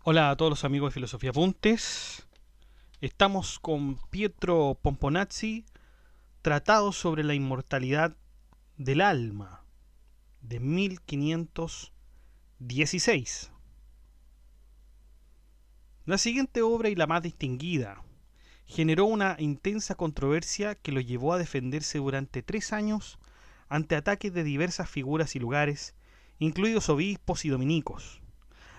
Hola a todos los amigos de Filosofía Apuntes. Estamos con Pietro Pomponazzi, Tratado sobre la inmortalidad del alma, de 1516. La siguiente obra, y la más distinguida, generó una intensa controversia que lo llevó a defenderse durante 3 años ante ataques de diversas figuras y lugares, incluidos obispos y dominicos.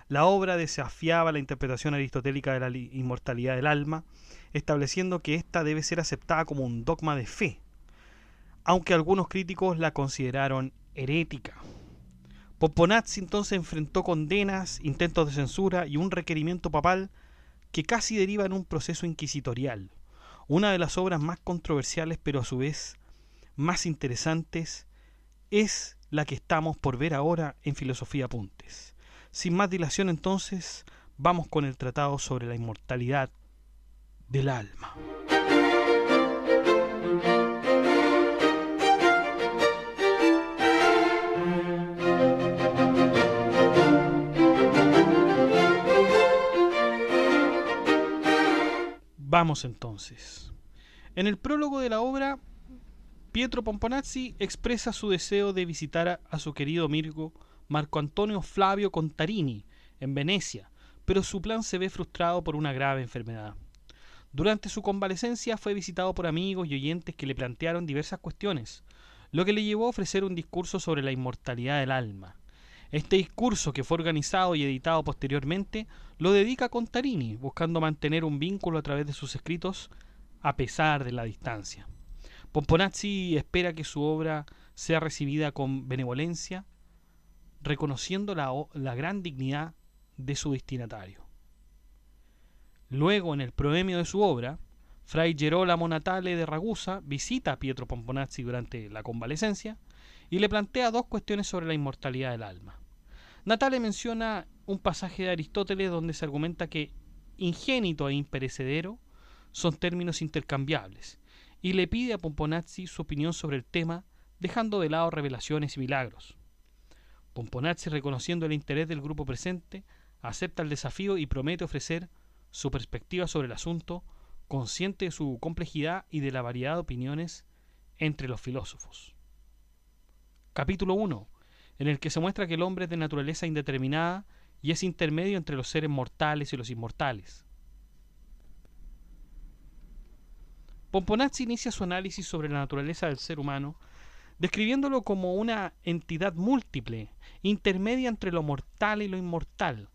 La obra desafiaba la interpretación aristotélica de la inmortalidad del alma, estableciendo que ésta debe ser aceptada como un dogma de fe, aunque algunos críticos la consideraron herética. Pomponazzi entonces enfrentó condenas, intentos de censura y un requerimiento papal que casi deriva en un proceso inquisitorial. Una de las obras más controversiales, pero a su vez más interesantes, es la que estamos por ver ahora en Filosofía Apuntes. Sin más dilación entonces, vamos con el tratado sobre la inmortalidad del alma. Vamos entonces. En el prólogo de la obra, Pietro Pomponazzi expresa su deseo de visitar a su querido amigo Marco Antonio Flavio Contarini en Venecia, pero su plan se ve frustrado por una grave enfermedad. Durante su convalecencia fue visitado por amigos y oyentes que le plantearon diversas cuestiones, lo que le llevó a ofrecer un discurso sobre la inmortalidad del alma. Este discurso, que fue organizado y editado posteriormente, lo dedica a Contarini, buscando mantener un vínculo a través de sus escritos a pesar de la distancia. Pomponazzi espera que su obra sea recibida con benevolencia, reconociendo la gran dignidad de su destinatario. Luego, en el proemio de su obra, Fray Gerolamo Natale de Ragusa visita a Pietro Pomponazzi durante la convalecencia y le plantea 2 cuestiones sobre la inmortalidad del alma. Natale menciona un pasaje de Aristóteles donde se argumenta que ingénito e imperecedero son términos intercambiables, y le pide a Pomponazzi su opinión sobre el tema, dejando de lado revelaciones y milagros. Pomponazzi, reconociendo el interés del grupo presente, acepta el desafío y promete ofrecer su perspectiva sobre el asunto, consciente de su complejidad y de la variedad de opiniones entre los filósofos. Capítulo 1, en el que se muestra que el hombre es de naturaleza indeterminada y es intermedio entre los seres mortales y los inmortales. Pomponazzi inicia su análisis sobre la naturaleza del ser humano describiéndolo como una entidad múltiple, intermedia entre lo mortal y lo inmortal.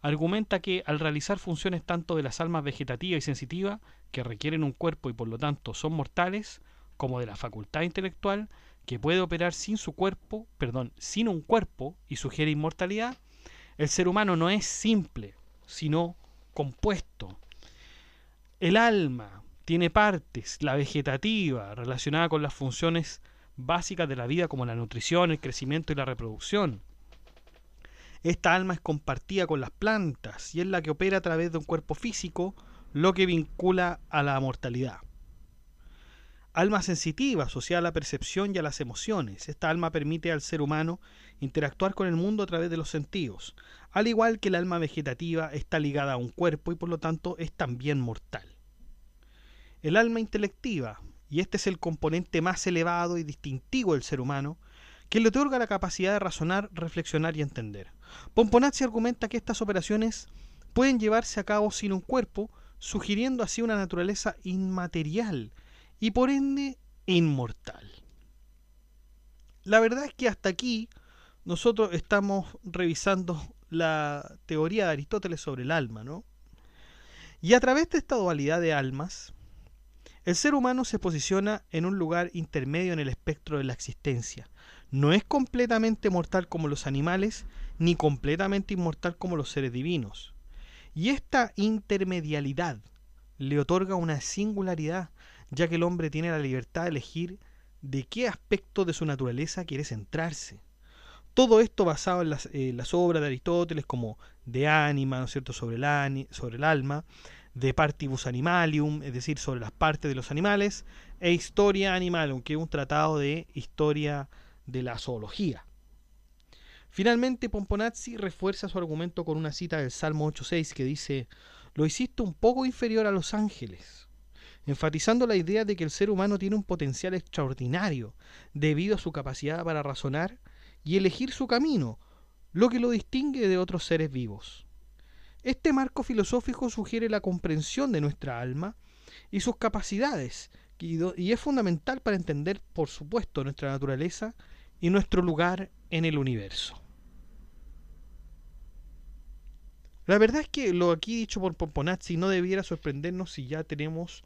Argumenta que al realizar funciones tanto de las almas vegetativa y sensitiva, que requieren un cuerpo y por lo tanto son mortales, como de la facultad intelectual, que puede operar sin un cuerpo y sugiere inmortalidad, el ser humano no es simple, sino compuesto. El alma tiene partes, la vegetativa, relacionada con las funciones básicas de la vida como la nutrición, el crecimiento y la reproducción. Esta alma es compartida con las plantas y es la que opera a través de un cuerpo físico, lo que vincula a la mortalidad. Alma sensitiva, asociada a la percepción y a las emociones. Esta alma permite al ser humano interactuar con el mundo a través de los sentidos, al igual que el alma vegetativa está ligada a un cuerpo y por lo tanto es también mortal. El alma intelectiva, y este es el componente más elevado y distintivo del ser humano, que le otorga la capacidad de razonar, reflexionar y entender. Pomponazzi argumenta que estas operaciones pueden llevarse a cabo sin un cuerpo, sugiriendo así una naturaleza inmaterial y por ende inmortal. La verdad es que hasta aquí nosotros estamos revisando la teoría de Aristóteles sobre el alma, ¿no? Y a través de esta dualidad de almas, el ser humano se posiciona en un lugar intermedio en el espectro de la existencia. No es completamente mortal como los animales, ni completamente inmortal como los seres divinos. Y esta intermedialidad le otorga una singularidad, ya que el hombre tiene la libertad de elegir de qué aspecto de su naturaleza quiere centrarse. Todo esto basado en las obras de Aristóteles como De Anima, ¿no es cierto?, sobre el alma, De Partibus Animalium, es decir, sobre las partes de los animales, e Historia Animalum, que es un tratado de historia de la zoología. Finalmente, Pomponazzi refuerza su argumento con una cita del Salmo 8.6 que dice: «Lo hiciste un poco inferior a los ángeles», enfatizando la idea de que el ser humano tiene un potencial extraordinario debido a su capacidad para razonar y elegir su camino, lo que lo distingue de otros seres vivos. Este marco filosófico sugiere la comprensión de nuestra alma y sus capacidades, y es fundamental para entender, por supuesto, nuestra naturaleza y nuestro lugar en el universo. La verdad es que lo aquí dicho por Pomponazzi no debiera sorprendernos si ya tenemos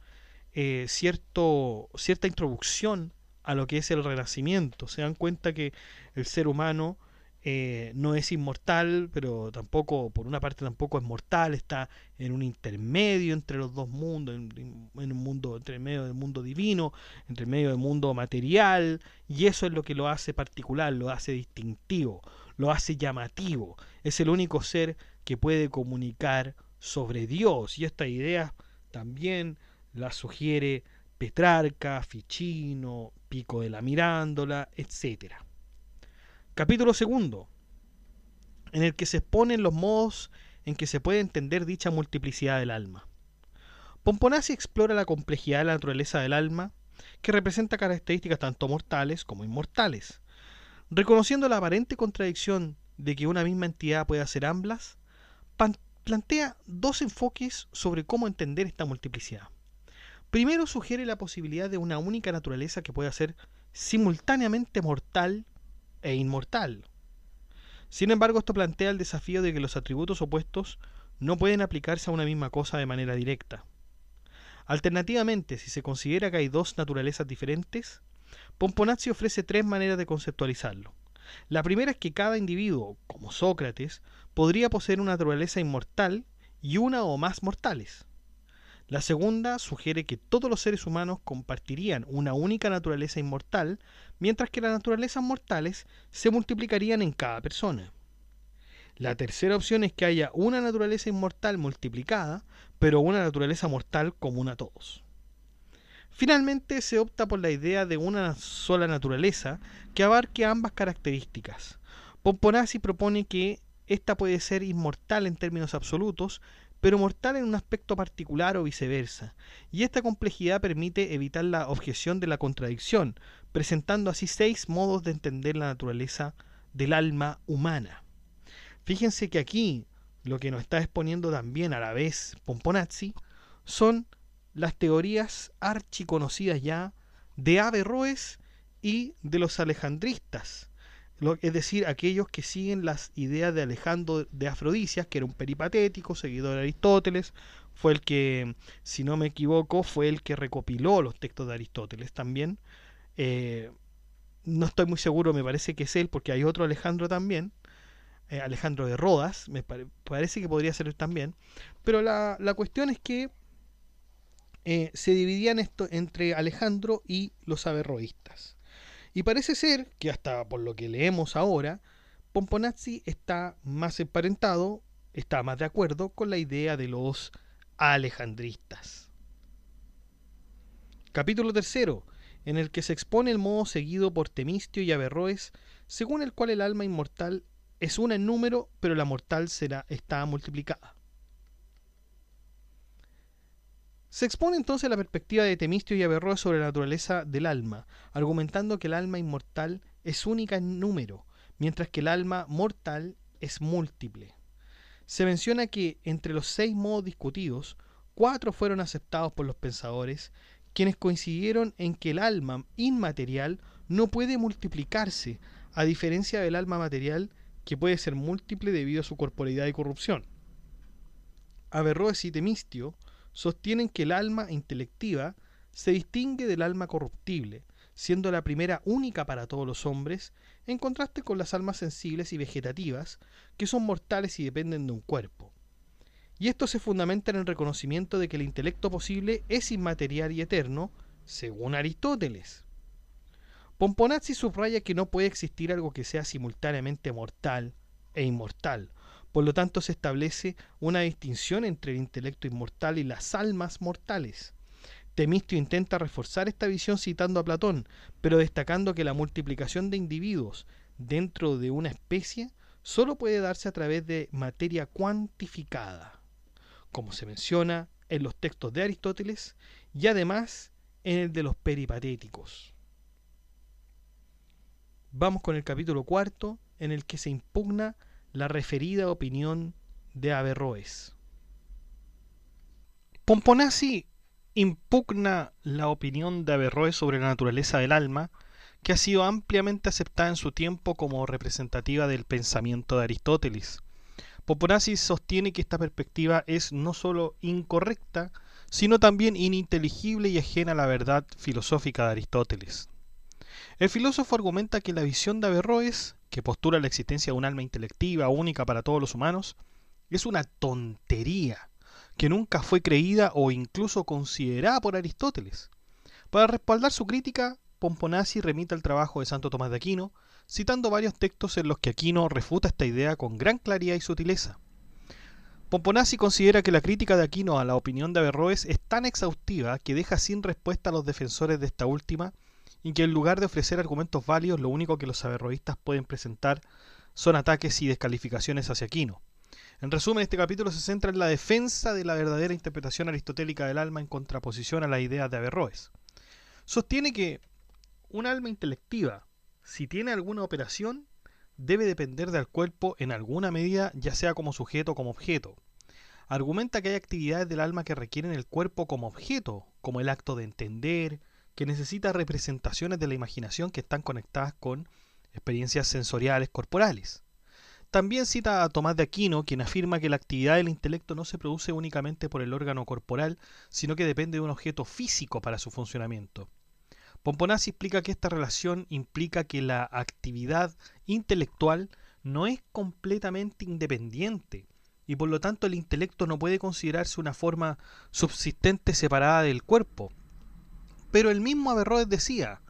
cierta introducción a lo que es el Renacimiento. Se dan cuenta que el ser humano no es inmortal, pero tampoco, por una parte tampoco es mortal, está en un intermedio entre los dos mundos, en un mundo entre medio del mundo divino, entre medio del mundo material, y eso es lo que lo hace particular, lo hace distintivo, lo hace llamativo. Es el único ser que puede comunicar sobre Dios, y esta idea también la sugiere Petrarca, Ficino, Pico de la Mirándola, etc. Capítulo segundo, en el que se exponen los modos en que se puede entender dicha multiplicidad del alma. Pomponazzi explora la complejidad de la naturaleza del alma, que representa características tanto mortales como inmortales. Reconociendo la aparente contradicción de que una misma entidad pueda ser ambas, plantea dos enfoques sobre cómo entender esta multiplicidad. Primero, sugiere la posibilidad de una única naturaleza que pueda ser simultáneamente mortal e inmortal. Sin embargo, esto plantea el desafío de que los atributos opuestos no pueden aplicarse a una misma cosa de manera directa. Alternativamente, si se considera que hay dos naturalezas diferentes, Pomponazzi ofrece tres maneras de conceptualizarlo. La primera es que cada individuo, como Sócrates, podría poseer una naturaleza inmortal y una o más mortales. La segunda sugiere que todos los seres humanos compartirían una única naturaleza inmortal, mientras que las naturalezas mortales se multiplicarían en cada persona. La tercera opción es que haya una naturaleza inmortal multiplicada, pero una naturaleza mortal común a todos. Finalmente, se opta por la idea de una sola naturaleza que abarque ambas características. Pomponazzi propone que esta puede ser inmortal en términos absolutos, pero mortal en un aspecto particular o viceversa, y esta complejidad permite evitar la objeción de la contradicción, presentando así 6 modos de entender la naturaleza del alma humana. Fíjense que aquí lo que nos está exponiendo también a la vez Pomponazzi son las teorías archiconocidas ya de Averroes y de los alejandristas, es decir, aquellos que siguen las ideas de Alejandro de Afrodisias, que era un peripatético, seguidor de Aristóteles, fue el que, si no me equivoco, fue el que recopiló los textos de Aristóteles también. No estoy muy seguro, me parece que es él, porque hay otro Alejandro también, Alejandro de Rodas, parece que podría ser él también, pero la cuestión es que se dividían esto entre Alejandro y los averroístas. Y parece ser que hasta por lo que leemos ahora, Pomponazzi está más emparentado, está más de acuerdo con la idea de los alejandristas. Capítulo tercero, en el que se expone el modo seguido por Temistio y Averroes, según el cual el alma inmortal es una en número, pero la mortal está multiplicada. Se expone entonces la perspectiva de Temistio y Averroes sobre la naturaleza del alma, argumentando que el alma inmortal es única en número, mientras que el alma mortal es múltiple. Se menciona que entre los 6 modos discutidos, 4 fueron aceptados por los pensadores, quienes coincidieron en que el alma inmaterial no puede multiplicarse, a diferencia del alma material, que puede ser múltiple debido a su corporeidad y corrupción. Averroes y Temistio sostienen que el alma intelectiva se distingue del alma corruptible, siendo la primera única para todos los hombres, en contraste con las almas sensibles y vegetativas, que son mortales y dependen de un cuerpo. Y esto se fundamenta en el reconocimiento de que el intelecto posible es inmaterial y eterno, según Aristóteles. Pomponazzi subraya que no puede existir algo que sea simultáneamente mortal e inmortal. Por lo tanto, se establece una distinción entre el intelecto inmortal y las almas mortales. Temistio intenta reforzar esta visión citando a Platón, pero destacando que la multiplicación de individuos dentro de una especie solo puede darse a través de materia cuantificada, como se menciona en los textos de Aristóteles y además en el de los peripatéticos. Vamos con el capítulo cuarto, en el que se impugna la referida opinión de Averroes. Pomponazzi impugna la opinión de Averroes sobre la naturaleza del alma, que ha sido ampliamente aceptada en su tiempo como representativa del pensamiento de Aristóteles. Pomponazzi sostiene que esta perspectiva es no solo incorrecta, sino también ininteligible y ajena a la verdad filosófica de Aristóteles. El filósofo argumenta que la visión de Averroes, que postula la existencia de un alma intelectiva única para todos los humanos, es una tontería que nunca fue creída o incluso considerada por Aristóteles. Para respaldar su crítica, Pomponazzi remite al trabajo de Santo Tomás de Aquino, citando varios textos en los que Aquino refuta esta idea con gran claridad y sutileza. Pomponazzi considera que la crítica de Aquino a la opinión de Averroes es tan exhaustiva que deja sin respuesta a los defensores de esta última, y que en lugar de ofrecer argumentos válidos, lo único que los averroístas pueden presentar son ataques y descalificaciones hacia Aquino. En resumen, este capítulo se centra en la defensa de la verdadera interpretación aristotélica del alma en contraposición a las ideas de Averroes. Sostiene que un alma intelectiva, si tiene alguna operación, debe depender del cuerpo en alguna medida, ya sea como sujeto o como objeto. Argumenta que hay actividades del alma que requieren el cuerpo como objeto, como el acto de entender, que necesita representaciones de la imaginación que están conectadas con experiencias sensoriales corporales. También cita a Tomás de Aquino, quien afirma que la actividad del intelecto no se produce únicamente por el órgano corporal, sino que depende de un objeto físico para su funcionamiento. Pomponazzi explica que esta relación implica que la actividad intelectual no es completamente independiente, y por lo tanto el intelecto no puede considerarse una forma subsistente separada del cuerpo. Pero el mismo Averroes decía,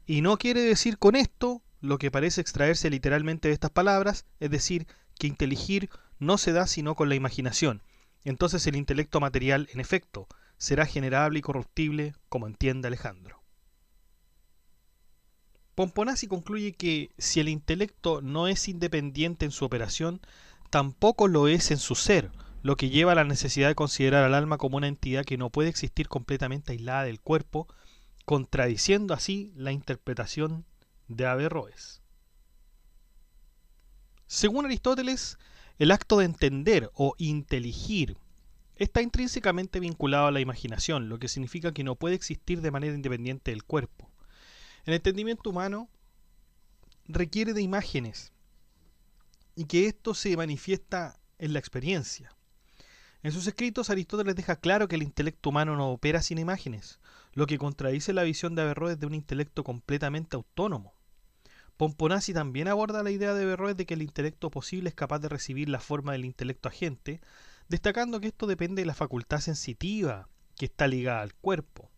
y no quiere decir con esto lo que parece extraerse literalmente de estas palabras, es decir, que inteligir no se da sino con la imaginación. Entonces el intelecto material, en efecto, será generable y corruptible, como entiende Alejandro. Pomponazzi concluye que si el intelecto no es independiente en su operación, tampoco lo es en su ser, lo que lleva a la necesidad de considerar al alma como una entidad que no puede existir completamente aislada del cuerpo, contradiciendo así la interpretación de Averroes. Según Aristóteles, el acto de entender o inteligir está intrínsecamente vinculado a la imaginación, lo que significa que no puede existir de manera independiente del cuerpo. El entendimiento humano requiere de imágenes y que esto se manifiesta en la experiencia. En sus escritos, Aristóteles deja claro que el intelecto humano no opera sin imágenes, lo que contradice la visión de Averroes de un intelecto completamente autónomo. Pomponazzi también aborda la idea de Averroes de que el intelecto posible es capaz de recibir la forma del intelecto agente, destacando que esto depende de la facultad sensitiva que está ligada al cuerpo.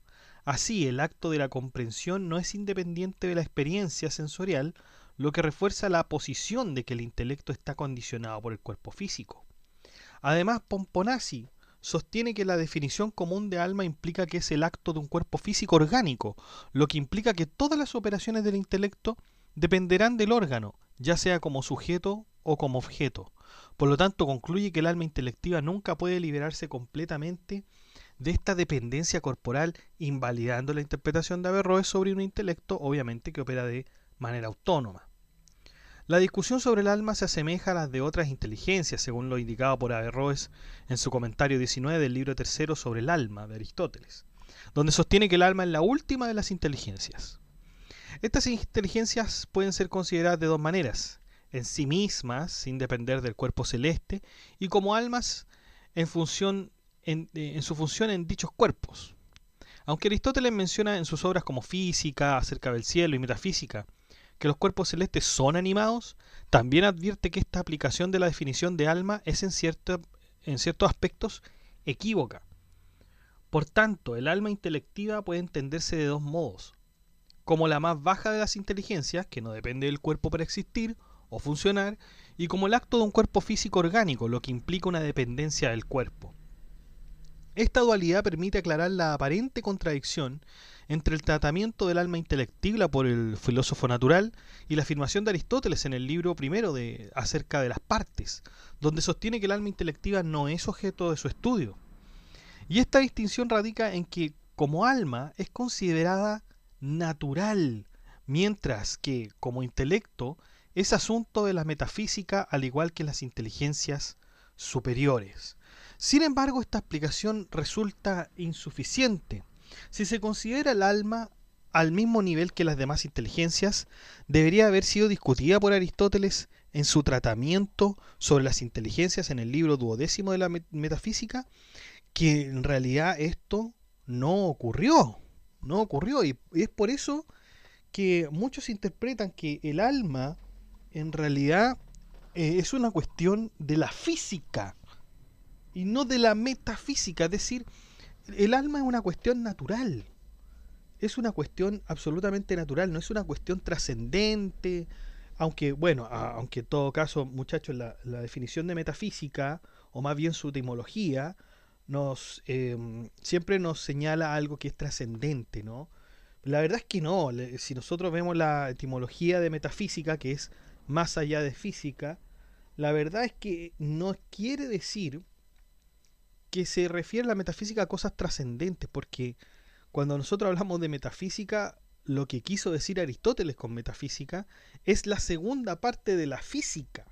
Así, el acto de la comprensión no es independiente de la experiencia sensorial, lo que refuerza la posición de que el intelecto está condicionado por el cuerpo físico. Además, Pomponazzi sostiene que la definición común de alma implica que es el acto de un cuerpo físico orgánico, lo que implica que todas las operaciones del intelecto dependerán del órgano, ya sea como sujeto o como objeto. Por lo tanto, concluye que el alma intelectiva nunca puede liberarse completamente de esta dependencia corporal, invalidando la interpretación de Averroes sobre un intelecto, obviamente, que opera de manera autónoma. La discusión sobre el alma se asemeja a las de otras inteligencias, según lo indicado por Averroes en su comentario 19 del libro tercero sobre el alma de Aristóteles, donde sostiene que el alma es la última de las inteligencias. Estas inteligencias pueden ser consideradas de dos maneras: en sí mismas, sin depender del cuerpo celeste, y como almas en su función en dichos cuerpos. Aunque Aristóteles menciona en sus obras como Física, acerca del cielo y Metafísica, que los cuerpos celestes son animados, también advierte que esta aplicación de la definición de alma es en ciertos aspectos equívoca. Por tanto, el alma intelectiva puede entenderse de dos modos: como la más baja de las inteligencias, que no depende del cuerpo para existir o funcionar, y como el acto de un cuerpo físico orgánico, lo que implica una dependencia del cuerpo. Esta dualidad permite aclarar la aparente contradicción entre el tratamiento del alma intelectiva por el filósofo natural y la afirmación de Aristóteles en el libro primero acerca de las partes, donde sostiene que el alma intelectiva no es objeto de su estudio. Y esta distinción radica en que como alma es considerada natural, mientras que como intelecto es asunto de la metafísica al igual que las inteligencias superiores. Sin embargo, esta explicación resulta insuficiente. Si se considera el alma al mismo nivel que las demás inteligencias, debería haber sido discutida por Aristóteles en su tratamiento sobre las inteligencias en el libro duodécimo de la metafísica, que en realidad esto no ocurrió. No ocurrió, y es por eso que muchos interpretan que el alma en realidad es una cuestión de la física y no de la metafísica. Es decir, el alma es una cuestión natural, es una cuestión absolutamente natural, no es una cuestión trascendente. Aunque, bueno, aunque en todo caso, muchachos, la definición de metafísica, o más bien su etimología, siempre nos señala algo que es trascendente, ¿no? La verdad es que no. Si nosotros vemos la etimología de metafísica, que es más allá de física, la verdad es que no quiere decir que se refiere la metafísica a cosas trascendentes, porque cuando nosotros hablamos de metafísica, lo que quiso decir Aristóteles con metafísica es la segunda parte de la física.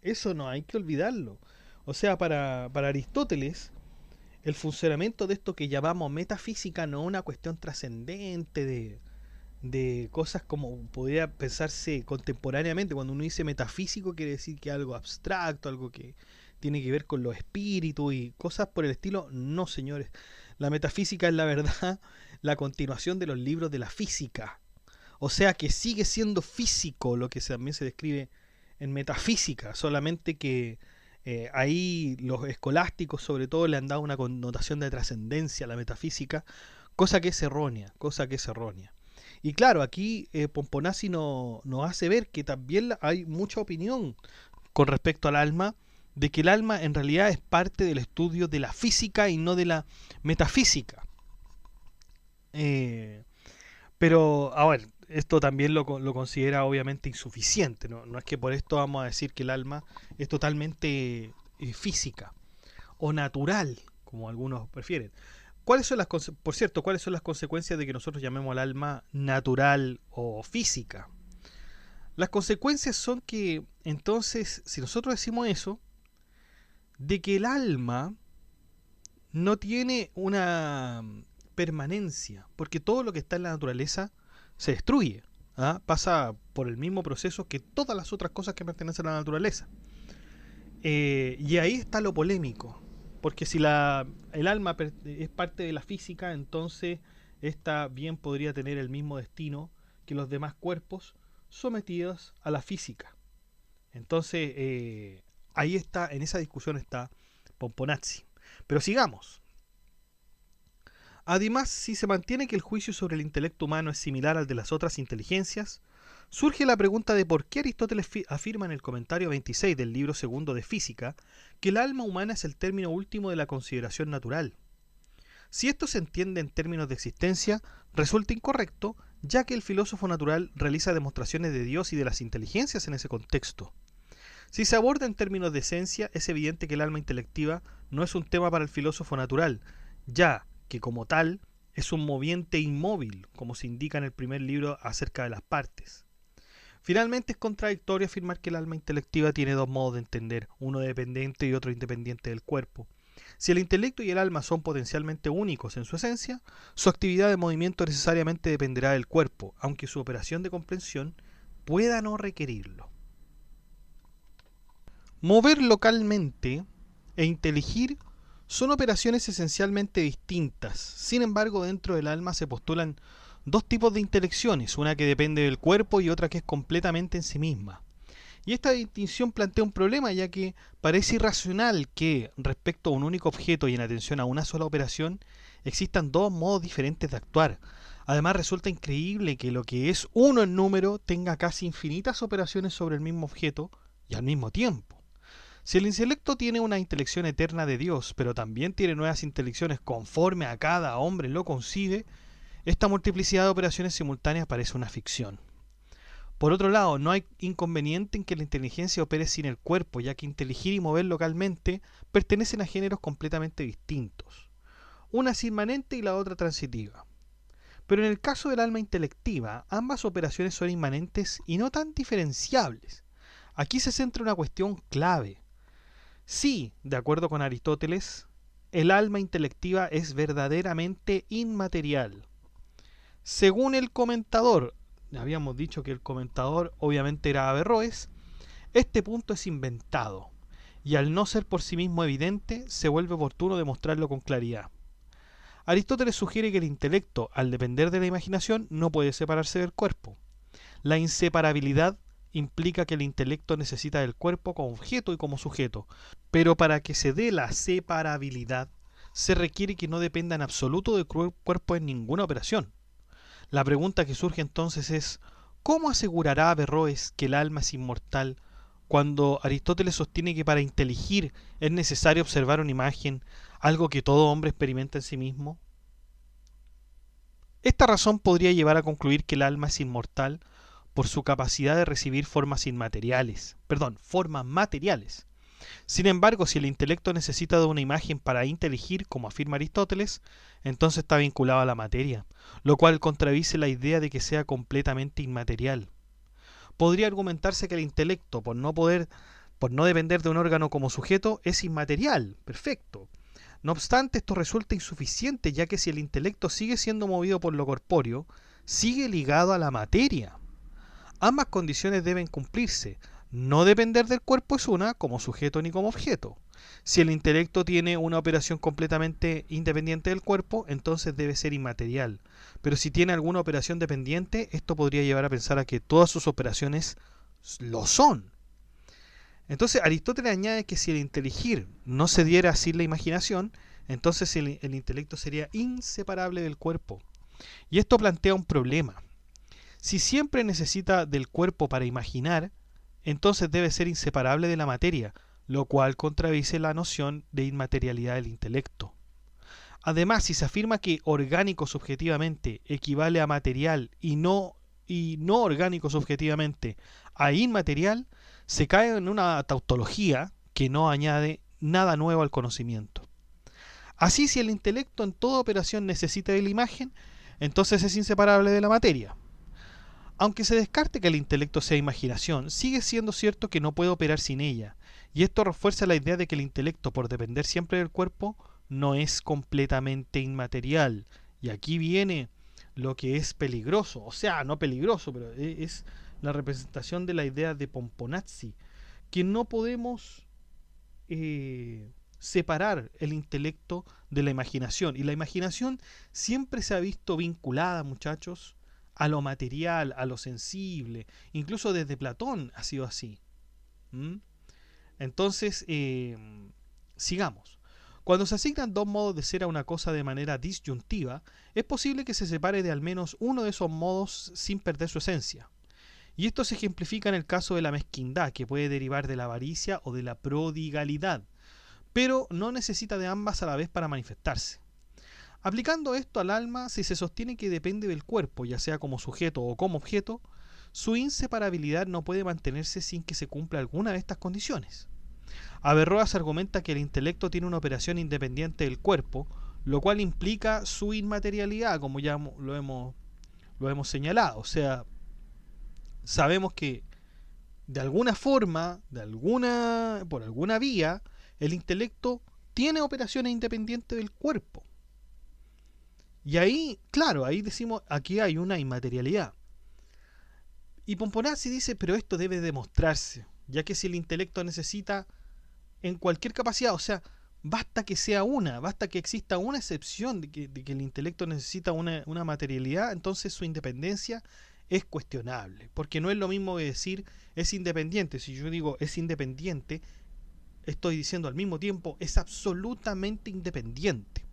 Eso no hay que olvidarlo. O sea, para Aristóteles, el funcionamiento de esto que llamamos metafísica no es una cuestión trascendente de cosas como podría pensarse contemporáneamente. Cuando uno dice metafísico quiere decir que algo abstracto, algo que tiene que ver con los espíritus y cosas por el estilo. No, señores. La metafísica es, la verdad, la continuación de los libros de la física. O sea que sigue siendo físico lo que también se describe en metafísica, solamente que ahí los escolásticos sobre todo le han dado una connotación de trascendencia a la metafísica, cosa que es errónea. Y claro, aquí Pomponazzi nos hace ver que también hay mucha opinión con respecto al alma, de que el alma en realidad es parte del estudio de la física y no de la metafísica. Pero, a ver, esto también lo considera obviamente insuficiente, ¿no? No es que por esto vamos a decir que el alma es totalmente física o natural, como algunos prefieren. Por cierto, ¿cuáles son las consecuencias de que nosotros llamemos al alma natural o física? Las consecuencias son que, entonces, si nosotros decimos eso, de que el alma no tiene una permanencia, porque todo lo que está en la naturaleza se destruye, pasa por el mismo proceso que todas las otras cosas que pertenecen a la naturaleza. Y ahí está lo polémico, porque si el alma es parte de la física, entonces esta bien podría tener el mismo destino que los demás cuerpos sometidos a la física. Entonces ahí está, en esa discusión está Pomponazzi. Pero sigamos. Además, si se mantiene que el juicio sobre el intelecto humano es similar al de las otras inteligencias, surge la pregunta de por qué Aristóteles afirma en el comentario 26 del libro segundo de Física que el alma humana es el término último de la consideración natural. Si esto se entiende en términos de existencia, resulta incorrecto, ya que el filósofo natural realiza demostraciones de Dios y de las inteligencias en ese contexto. Si se aborda en términos de esencia, es evidente que el alma intelectiva no es un tema para el filósofo natural, ya que como tal es un moviente inmóvil, como se indica en el primer libro acerca de las partes. Finalmente, es contradictorio afirmar que el alma intelectiva tiene dos modos de entender, uno dependiente y otro independiente del cuerpo. Si el intelecto y el alma son potencialmente únicos en su esencia, su actividad de movimiento necesariamente dependerá del cuerpo, aunque su operación de comprensión pueda no requerirlo. Mover localmente e inteligir son operaciones esencialmente distintas. Sin embargo, dentro del alma se postulan dos tipos de intelecciones, una que depende del cuerpo y otra que es completamente en sí misma. Y esta distinción plantea un problema, ya que parece irracional que, respecto a un único objeto y en atención a una sola operación, existan dos modos diferentes de actuar, Además, resulta increíble que lo que es uno en número tenga casi infinitas operaciones sobre el mismo objeto y al mismo tiempo. Si el intelecto tiene una intelección eterna de Dios, pero también tiene nuevas intelecciones conforme a cada hombre lo concibe, esta multiplicidad de operaciones simultáneas parece una ficción. Por otro lado, no hay inconveniente en que la inteligencia opere sin el cuerpo, ya que inteligir y mover localmente pertenecen a géneros completamente distintos. Una es inmanente y la otra transitiva. Pero en el caso del alma intelectiva, ambas operaciones son inmanentes y no tan diferenciables. Aquí se centra una cuestión clave. Sí, de acuerdo con Aristóteles, el alma intelectiva es verdaderamente inmaterial. Según el comentador, habíamos dicho que el comentador obviamente era Averroes, este punto es inventado, y al no ser por sí mismo evidente, se vuelve oportuno demostrarlo con claridad. Aristóteles sugiere que el intelecto, al depender de la imaginación, no puede separarse del cuerpo. La inseparabilidad implica que el intelecto necesita del cuerpo como objeto y como sujeto, pero para que se dé la separabilidad, se requiere que no dependa en absoluto del cuerpo en ninguna operación. La pregunta que surge entonces es, ¿cómo asegurará Averroes que el alma es inmortal cuando Aristóteles sostiene que para inteligir es necesario observar una imagen, algo que todo hombre experimenta en sí mismo? Esta razón podría llevar a concluir que el alma es inmortal por su capacidad de recibir formas materiales. Sin embargo, si el intelecto necesita de una imagen para inteligir, como afirma Aristóteles, entonces está vinculado a la materia, lo cual contradice la idea de que sea completamente inmaterial. Podría argumentarse que el intelecto, por no depender de un órgano como sujeto, es inmaterial, perfecto. No obstante, esto resulta insuficiente, ya que si el intelecto sigue siendo movido por lo corpóreo, sigue ligado a la materia. Ambas condiciones deben cumplirse. No depender del cuerpo es una, como sujeto ni como objeto. Si el intelecto tiene una operación completamente independiente del cuerpo, entonces debe ser inmaterial. Pero si tiene alguna operación dependiente, esto podría llevar a pensar a que todas sus operaciones lo son. Entonces Aristóteles añade que si el inteligir no se diera sin la imaginación, entonces el intelecto sería inseparable del cuerpo. Y esto plantea un problema. Si siempre necesita del cuerpo para imaginar, entonces debe ser inseparable de la materia, lo cual contradice la noción de inmaterialidad del intelecto. Además, si se afirma que orgánico subjetivamente equivale a material y no orgánico subjetivamente a inmaterial, se cae en una tautología que no añade nada nuevo al conocimiento. Así, si el intelecto en toda operación necesita de la imagen, entonces es inseparable de la materia. Aunque se descarte que el intelecto sea imaginación, sigue siendo cierto que no puede operar sin ella, y esto refuerza la idea de que el intelecto, por depender siempre del cuerpo, no es completamente inmaterial. Y aquí viene lo que es peligroso, o sea, no peligroso, pero es la representación de la idea de Pomponazzi, que no podemos separar el intelecto de la imaginación. Y la imaginación siempre se ha visto vinculada, muchachos, a lo material, a lo sensible. Incluso desde Platón ha sido así. Entonces, sigamos. Cuando se asignan dos modos de ser a una cosa de manera disyuntiva, es posible que se separe de al menos uno de esos modos sin perder su esencia. Y esto se ejemplifica en el caso de la mezquindad, que puede derivar de la avaricia o de la prodigalidad, pero no necesita de ambas a la vez para manifestarse. Aplicando esto al alma, si se sostiene que depende del cuerpo, ya sea como sujeto o como objeto, su inseparabilidad no puede mantenerse sin que se cumpla alguna de estas condiciones. Averroes argumenta que el intelecto tiene una operación independiente del cuerpo, lo cual implica su inmaterialidad, como ya lo hemos señalado. O sea, sabemos que de alguna forma, por alguna vía, el intelecto tiene operaciones independientes del cuerpo. Y ahí, claro, ahí decimos, aquí hay una inmaterialidad. Y Pomponazzi dice, pero esto debe demostrarse, ya que si el intelecto necesita en cualquier capacidad, o sea, basta que exista una excepción de que el intelecto necesita una materialidad, entonces su independencia es cuestionable, porque no es lo mismo que decir es independiente. Si yo digo es independiente, estoy diciendo al mismo tiempo es absolutamente independiente.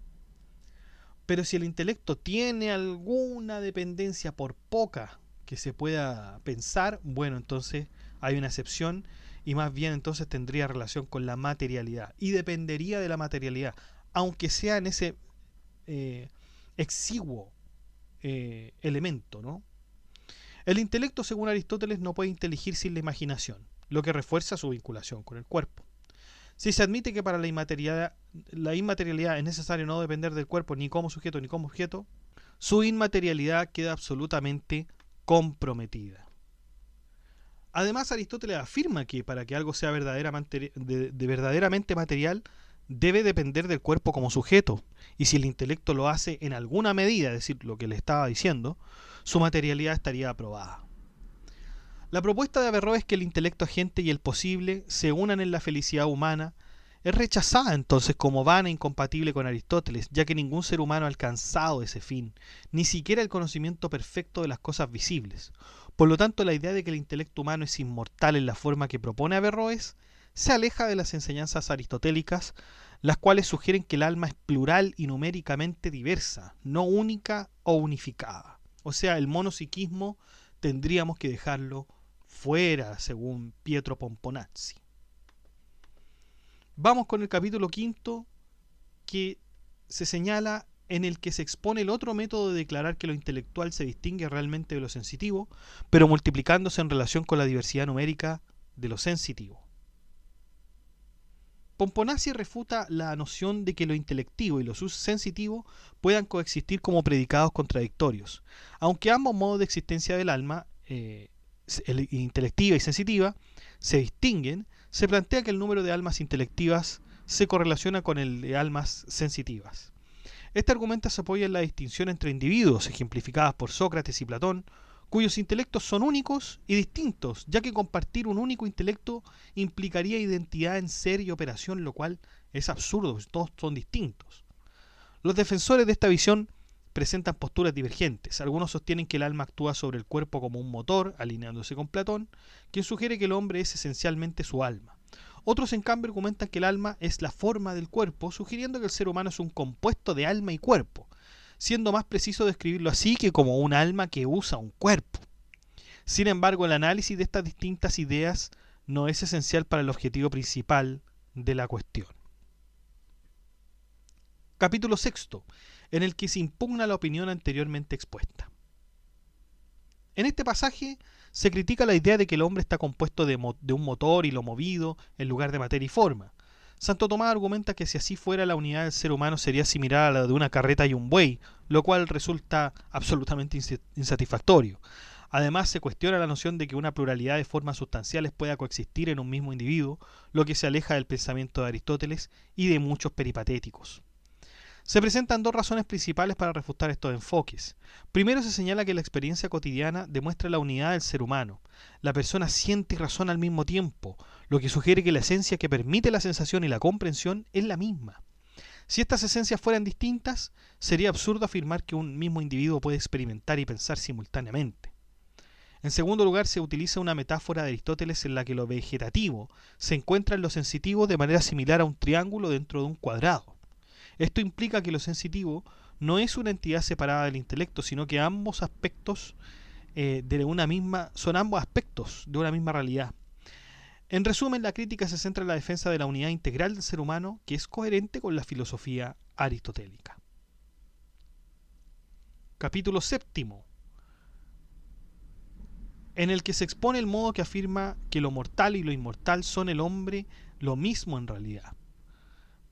Pero si el intelecto tiene alguna dependencia, por poca que se pueda pensar, bueno, entonces hay una excepción y más bien entonces tendría relación con la materialidad y dependería de la materialidad, aunque sea en ese exiguo elemento, ¿no? El intelecto, según Aristóteles, no puede inteligir sin la imaginación, lo que refuerza su vinculación con el cuerpo. Si se admite que para la inmaterialidad es necesario no depender del cuerpo ni como sujeto ni como objeto, su inmaterialidad queda absolutamente comprometida. Además, Aristóteles afirma que para que algo sea verdaderamente material, debe depender del cuerpo como sujeto, y si el intelecto lo hace en alguna medida, es decir, lo que le estaba diciendo, su materialidad estaría aprobada. La propuesta de Averroes que el intelecto agente y el posible se unan en la felicidad humana es rechazada entonces como vana e incompatible con Aristóteles, ya que ningún ser humano ha alcanzado ese fin, ni siquiera el conocimiento perfecto de las cosas visibles. Por lo tanto, la idea de que el intelecto humano es inmortal en la forma que propone Averroes se aleja de las enseñanzas aristotélicas, las cuales sugieren que el alma es plural y numéricamente diversa, no única o unificada. O sea, el monopsiquismo tendríamos que dejarlo fuera, según Pietro Pomponazzi. Vamos con el capítulo 5, que se señala en el que se expone el otro método de declarar que lo intelectual se distingue realmente de lo sensitivo, pero multiplicándose en relación con la diversidad numérica de lo sensitivo. Pomponazzi refuta la noción de que lo intelectivo y lo sensitivo puedan coexistir como predicados contradictorios, aunque ambos modos de existencia del alma, intelectiva y sensitiva, se distinguen. Se plantea que el número de almas intelectivas se correlaciona con el de almas sensitivas. Este argumento se apoya en la distinción entre individuos, ejemplificadas por Sócrates y Platón, cuyos intelectos son únicos y distintos, ya que compartir un único intelecto implicaría identidad en ser y operación, lo cual es absurdo, todos son distintos. Los defensores de esta visión presentan posturas divergentes. Algunos sostienen que el alma actúa sobre el cuerpo como un motor, alineándose con Platón, quien sugiere que el hombre es esencialmente su alma. Otros, en cambio, argumentan que el alma es la forma del cuerpo, sugiriendo que el ser humano es un compuesto de alma y cuerpo, siendo más preciso describirlo así que como un alma que usa un cuerpo. Sin embargo, el análisis de estas distintas ideas no es esencial para el objetivo principal de la cuestión. Capítulo 6, en el que se impugna la opinión anteriormente expuesta. En este pasaje se critica la idea de que el hombre está compuesto de un motor y lo movido en lugar de materia y forma. Santo Tomás argumenta que si así fuera, la unidad del ser humano sería similar a la de una carreta y un buey, lo cual resulta absolutamente insatisfactorio. Además, se cuestiona la noción de que una pluralidad de formas sustanciales pueda coexistir en un mismo individuo, lo que se aleja del pensamiento de Aristóteles y de muchos peripatéticos. Se presentan dos razones principales para refutar estos enfoques. Primero, se señala que la experiencia cotidiana demuestra la unidad del ser humano. La persona siente y razona al mismo tiempo, lo que sugiere que la esencia que permite la sensación y la comprensión es la misma. Si estas esencias fueran distintas, sería absurdo afirmar que un mismo individuo puede experimentar y pensar simultáneamente. En segundo lugar, se utiliza una metáfora de Aristóteles en la que lo vegetativo se encuentra en lo sensitivo de manera similar a un triángulo dentro de un cuadrado. Esto implica que lo sensitivo no es una entidad separada del intelecto, sino que ambos aspectos son ambos aspectos de una misma realidad. En resumen, la crítica se centra en la defensa de la unidad integral del ser humano, que es coherente con la filosofía aristotélica. Capítulo 7, en el que se expone el modo que afirma que lo mortal y lo inmortal son el hombre lo mismo en realidad,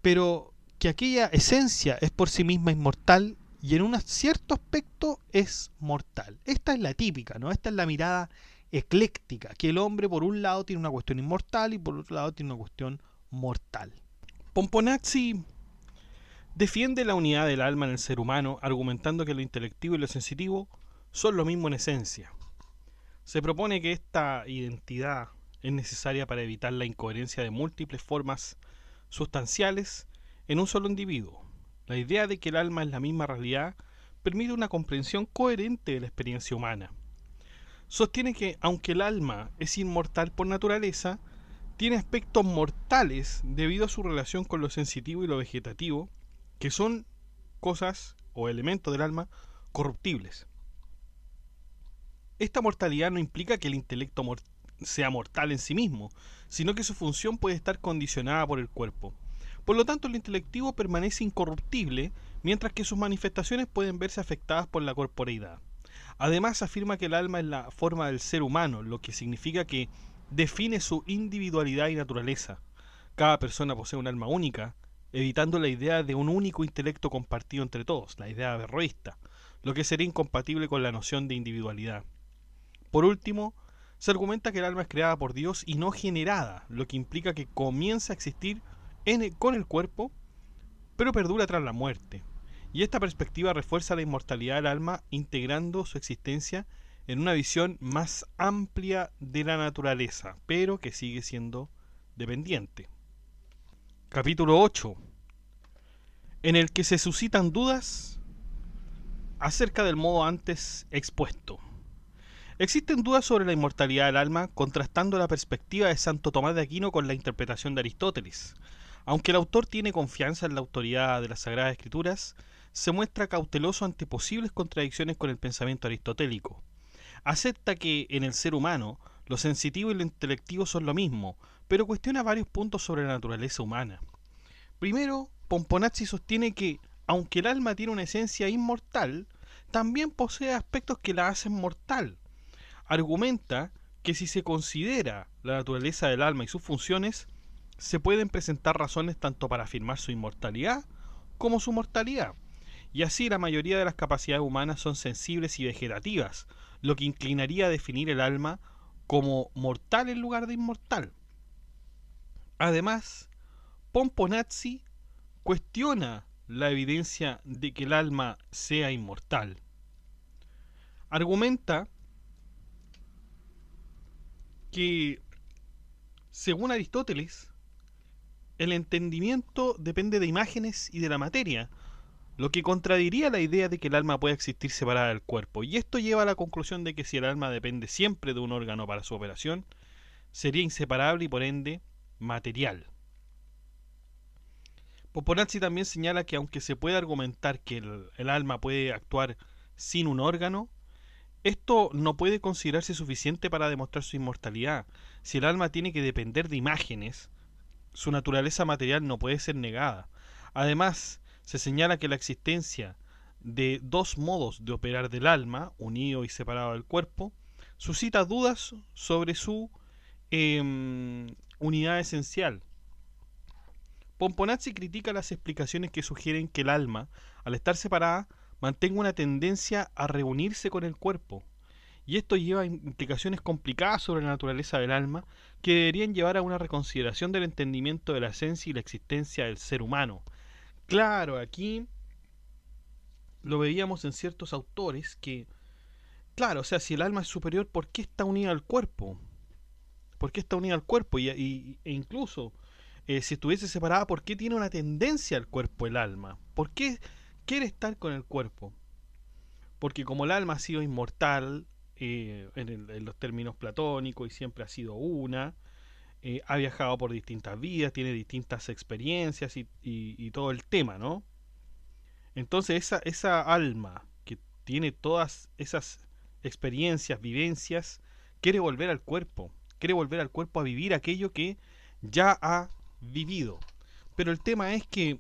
pero que aquella esencia es por sí misma inmortal y en un cierto aspecto es mortal. Esta es la típica, ¿no? Esta es la mirada ecléctica, que el hombre por un lado tiene una cuestión inmortal y por otro lado tiene una cuestión mortal. Pomponazzi defiende la unidad del alma en el ser humano, argumentando que lo intelectivo y lo sensitivo son lo mismo en esencia. Se propone que esta identidad es necesaria para evitar la incoherencia de múltiples formas sustanciales en un solo individuo. La idea de que el alma es la misma realidad permite una comprensión coherente de la experiencia humana. Sostiene que, aunque el alma es inmortal por naturaleza, tiene aspectos mortales debido a su relación con lo sensitivo y lo vegetativo, que son cosas o elementos del alma corruptibles. Esta mortalidad no implica que el intelecto sea mortal en sí mismo, sino que su función puede estar condicionada por el cuerpo. Por lo tanto, el intelectivo permanece incorruptible, mientras que sus manifestaciones pueden verse afectadas por la corporeidad. Además, afirma que el alma es la forma del ser humano, lo que significa que define su individualidad y naturaleza. Cada persona posee un alma única, evitando la idea de un único intelecto compartido entre todos, la idea averroísta, lo que sería incompatible con la noción de individualidad. Por último, se argumenta que el alma es creada por Dios y no generada, lo que implica que comienza a existir con el cuerpo, pero perdura tras la muerte. Y esta perspectiva refuerza la inmortalidad del alma, integrando su existencia en una visión más amplia de la naturaleza, pero que sigue siendo dependiente. Capítulo 8, en el que se suscitan dudas acerca del modo antes expuesto. Existen dudas sobre la inmortalidad del alma, contrastando la perspectiva de Santo Tomás de Aquino con la interpretación de Aristóteles. Aunque el autor tiene confianza en la autoridad de las Sagradas Escrituras, se muestra cauteloso ante posibles contradicciones con el pensamiento aristotélico. Acepta que en el ser humano lo sensitivo y lo intelectivo son lo mismo, pero cuestiona varios puntos sobre la naturaleza humana. Primero, Pomponazzi sostiene que, aunque el alma tiene una esencia inmortal, también posee aspectos que la hacen mortal. Argumenta que si se considera la naturaleza del alma y sus funciones, se pueden presentar razones tanto para afirmar su inmortalidad como su mortalidad. Y así la mayoría de las capacidades humanas son sensibles y vegetativas, lo que inclinaría a definir el alma como mortal en lugar de inmortal. Además, Pomponazzi cuestiona la evidencia de que el alma sea inmortal. Argumenta que, según Aristóteles, el entendimiento depende de imágenes y de la materia, lo que contradiría la idea de que el alma pueda existir separada del cuerpo, y esto lleva a la conclusión de que si el alma depende siempre de un órgano para su operación, sería inseparable y por ende material. Pomponazzi también señala que aunque se puede argumentar que el alma puede actuar sin un órgano, esto no puede considerarse suficiente para demostrar su inmortalidad. Si el alma tiene que depender de imágenes, su naturaleza material no puede ser negada. Además, se señala que la existencia de dos modos de operar del alma, unido y separado del cuerpo, suscita dudas sobre su unidad esencial. Pomponazzi critica las explicaciones que sugieren que el alma, al estar separada, mantenga una tendencia a reunirse con el cuerpo, y esto lleva a implicaciones complicadas sobre la naturaleza del alma que deberían llevar a una reconsideración del entendimiento de la esencia y la existencia del ser humano. Claro, aquí lo veíamos en ciertos autores que, claro, o sea, si el alma es superior, ¿por qué está unida al cuerpo? ¿Por qué está unida al cuerpo? E incluso, si estuviese separada, ¿por qué tiene una tendencia al cuerpo el alma? ¿Por qué quiere estar con el cuerpo? Porque como el alma ha sido inmortal, en los términos platónicos, y siempre ha sido una, ha viajado por distintas vidas, tiene distintas experiencias y todo el tema, ¿no? Entonces esa alma que tiene todas esas experiencias, vivencias, quiere volver al cuerpo a vivir aquello que ya ha vivido. Pero el tema es que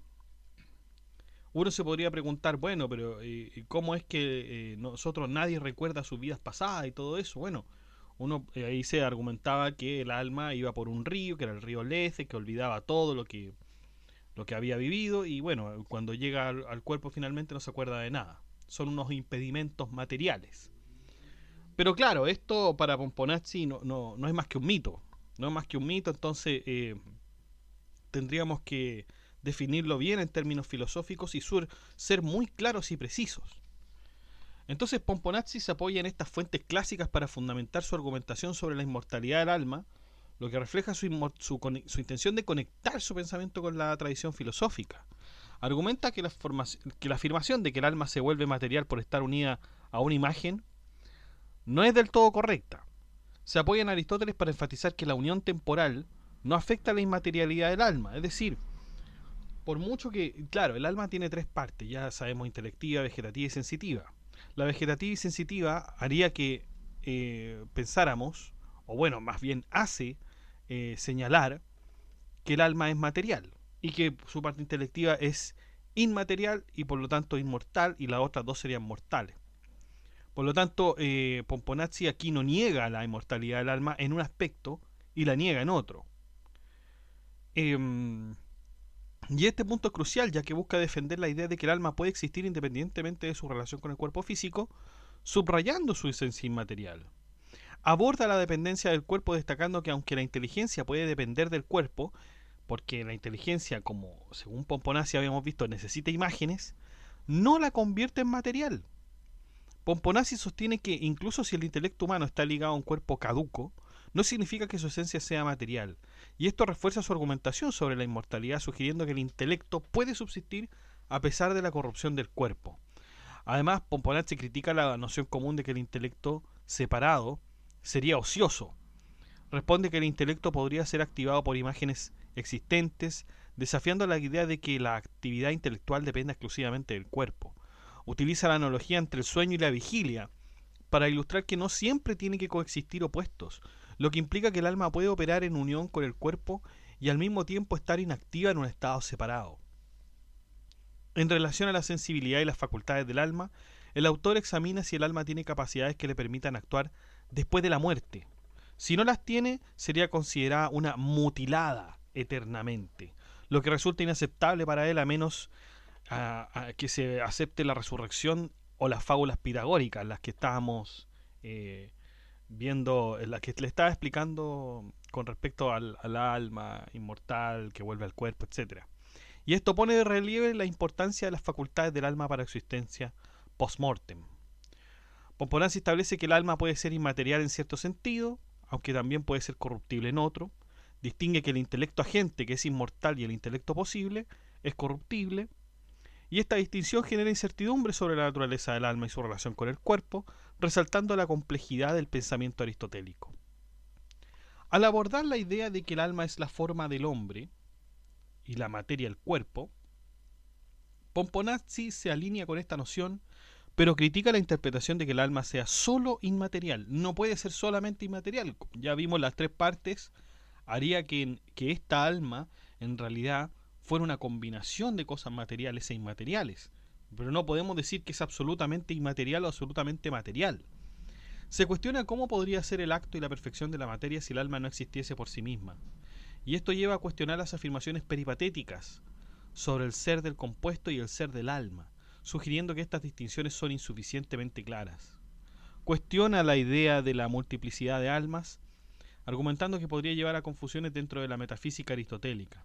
uno se podría preguntar, bueno, pero ¿cómo es que nosotros nadie recuerda sus vidas pasadas y todo eso? Bueno, uno ahí se argumentaba que el alma iba por un río, que era el río Lethe, que olvidaba todo lo que había vivido, y bueno, cuando llega al cuerpo finalmente no se acuerda de nada. Son unos impedimentos materiales. Pero claro, esto para Pomponazzi no es más que un mito. No es más que un mito, entonces tendríamos que definirlo bien en términos filosóficos y ser muy claros y precisos. Entonces Pomponazzi se apoya en estas fuentes clásicas para fundamentar su argumentación sobre la inmortalidad del alma, lo que refleja su intención de conectar su pensamiento con la tradición filosófica. Argumenta que la afirmación de que el alma se vuelve material por estar unida a una imagen no es del todo correcta. Se apoya en Aristóteles para enfatizar que la unión temporal no afecta la inmaterialidad del alma, es decir, Por mucho que, claro, el alma tiene tres partes, ya sabemos, intelectiva, vegetativa y sensitiva. La vegetativa y sensitiva haría que pensáramos, o bueno, más bien hace señalar que el alma es material y que su parte intelectiva es inmaterial y por lo tanto inmortal, y las otras dos serían mortales. Por lo tanto, Pomponazzi aquí no niega la inmortalidad del alma en un aspecto y la niega en otro. Y este punto es crucial, ya que busca defender la idea de que el alma puede existir independientemente de su relación con el cuerpo físico, subrayando su esencia inmaterial. Aborda la dependencia del cuerpo destacando que aunque la inteligencia puede depender del cuerpo, porque la inteligencia, como según Pomponazzi habíamos visto, necesita imágenes, no la convierte en material. Pomponazzi sostiene que incluso si el intelecto humano está ligado a un cuerpo caduco, no significa que su esencia sea material, y esto refuerza su argumentación sobre la inmortalidad, sugiriendo que el intelecto puede subsistir a pesar de la corrupción del cuerpo. Además, Pomponazzi critica la noción común de que el intelecto separado sería ocioso. Responde que el intelecto podría ser activado por imágenes existentes, desafiando la idea de que la actividad intelectual dependa exclusivamente del cuerpo. Utiliza la analogía entre el sueño y la vigilia para ilustrar que no siempre tienen que coexistir opuestos, lo que implica que el alma puede operar en unión con el cuerpo y al mismo tiempo estar inactiva en un estado separado. En relación a la sensibilidad y las facultades del alma, el autor examina si el alma tiene capacidades que le permitan actuar después de la muerte. Si no las tiene, sería considerada una mutilada eternamente, lo que resulta inaceptable para él a menos a que se acepte la resurrección o las fábulas pitagóricas, las que estábamos viendo, las que le estaba explicando con respecto al alma inmortal que vuelve al cuerpo, etcétera. Y esto pone de relieve la importancia de las facultades del alma para su existencia post-mortem. Pomponazzi establece que el alma puede ser inmaterial en cierto sentido, aunque también puede ser corruptible en otro. Distingue que el intelecto agente, que es inmortal, y el intelecto posible, es corruptible. Y esta distinción genera incertidumbre sobre la naturaleza del alma y su relación con el cuerpo, resaltando la complejidad del pensamiento aristotélico. Al abordar la idea de que el alma es la forma del hombre y la materia el cuerpo, Pomponazzi se alinea con esta noción, pero critica la interpretación de que el alma sea solo inmaterial. No puede ser solamente inmaterial. Ya vimos las tres partes, haría que esta alma en realidad fuera una combinación de cosas materiales e inmateriales. Pero no podemos decir que es absolutamente inmaterial o absolutamente material. Se cuestiona cómo podría ser el acto y la perfección de la materia si el alma no existiese por sí misma. Y esto lleva a cuestionar las afirmaciones peripatéticas sobre el ser del compuesto y el ser del alma, sugiriendo que estas distinciones son insuficientemente claras. Cuestiona la idea de la multiplicidad de almas, argumentando que podría llevar a confusiones dentro de la metafísica aristotélica.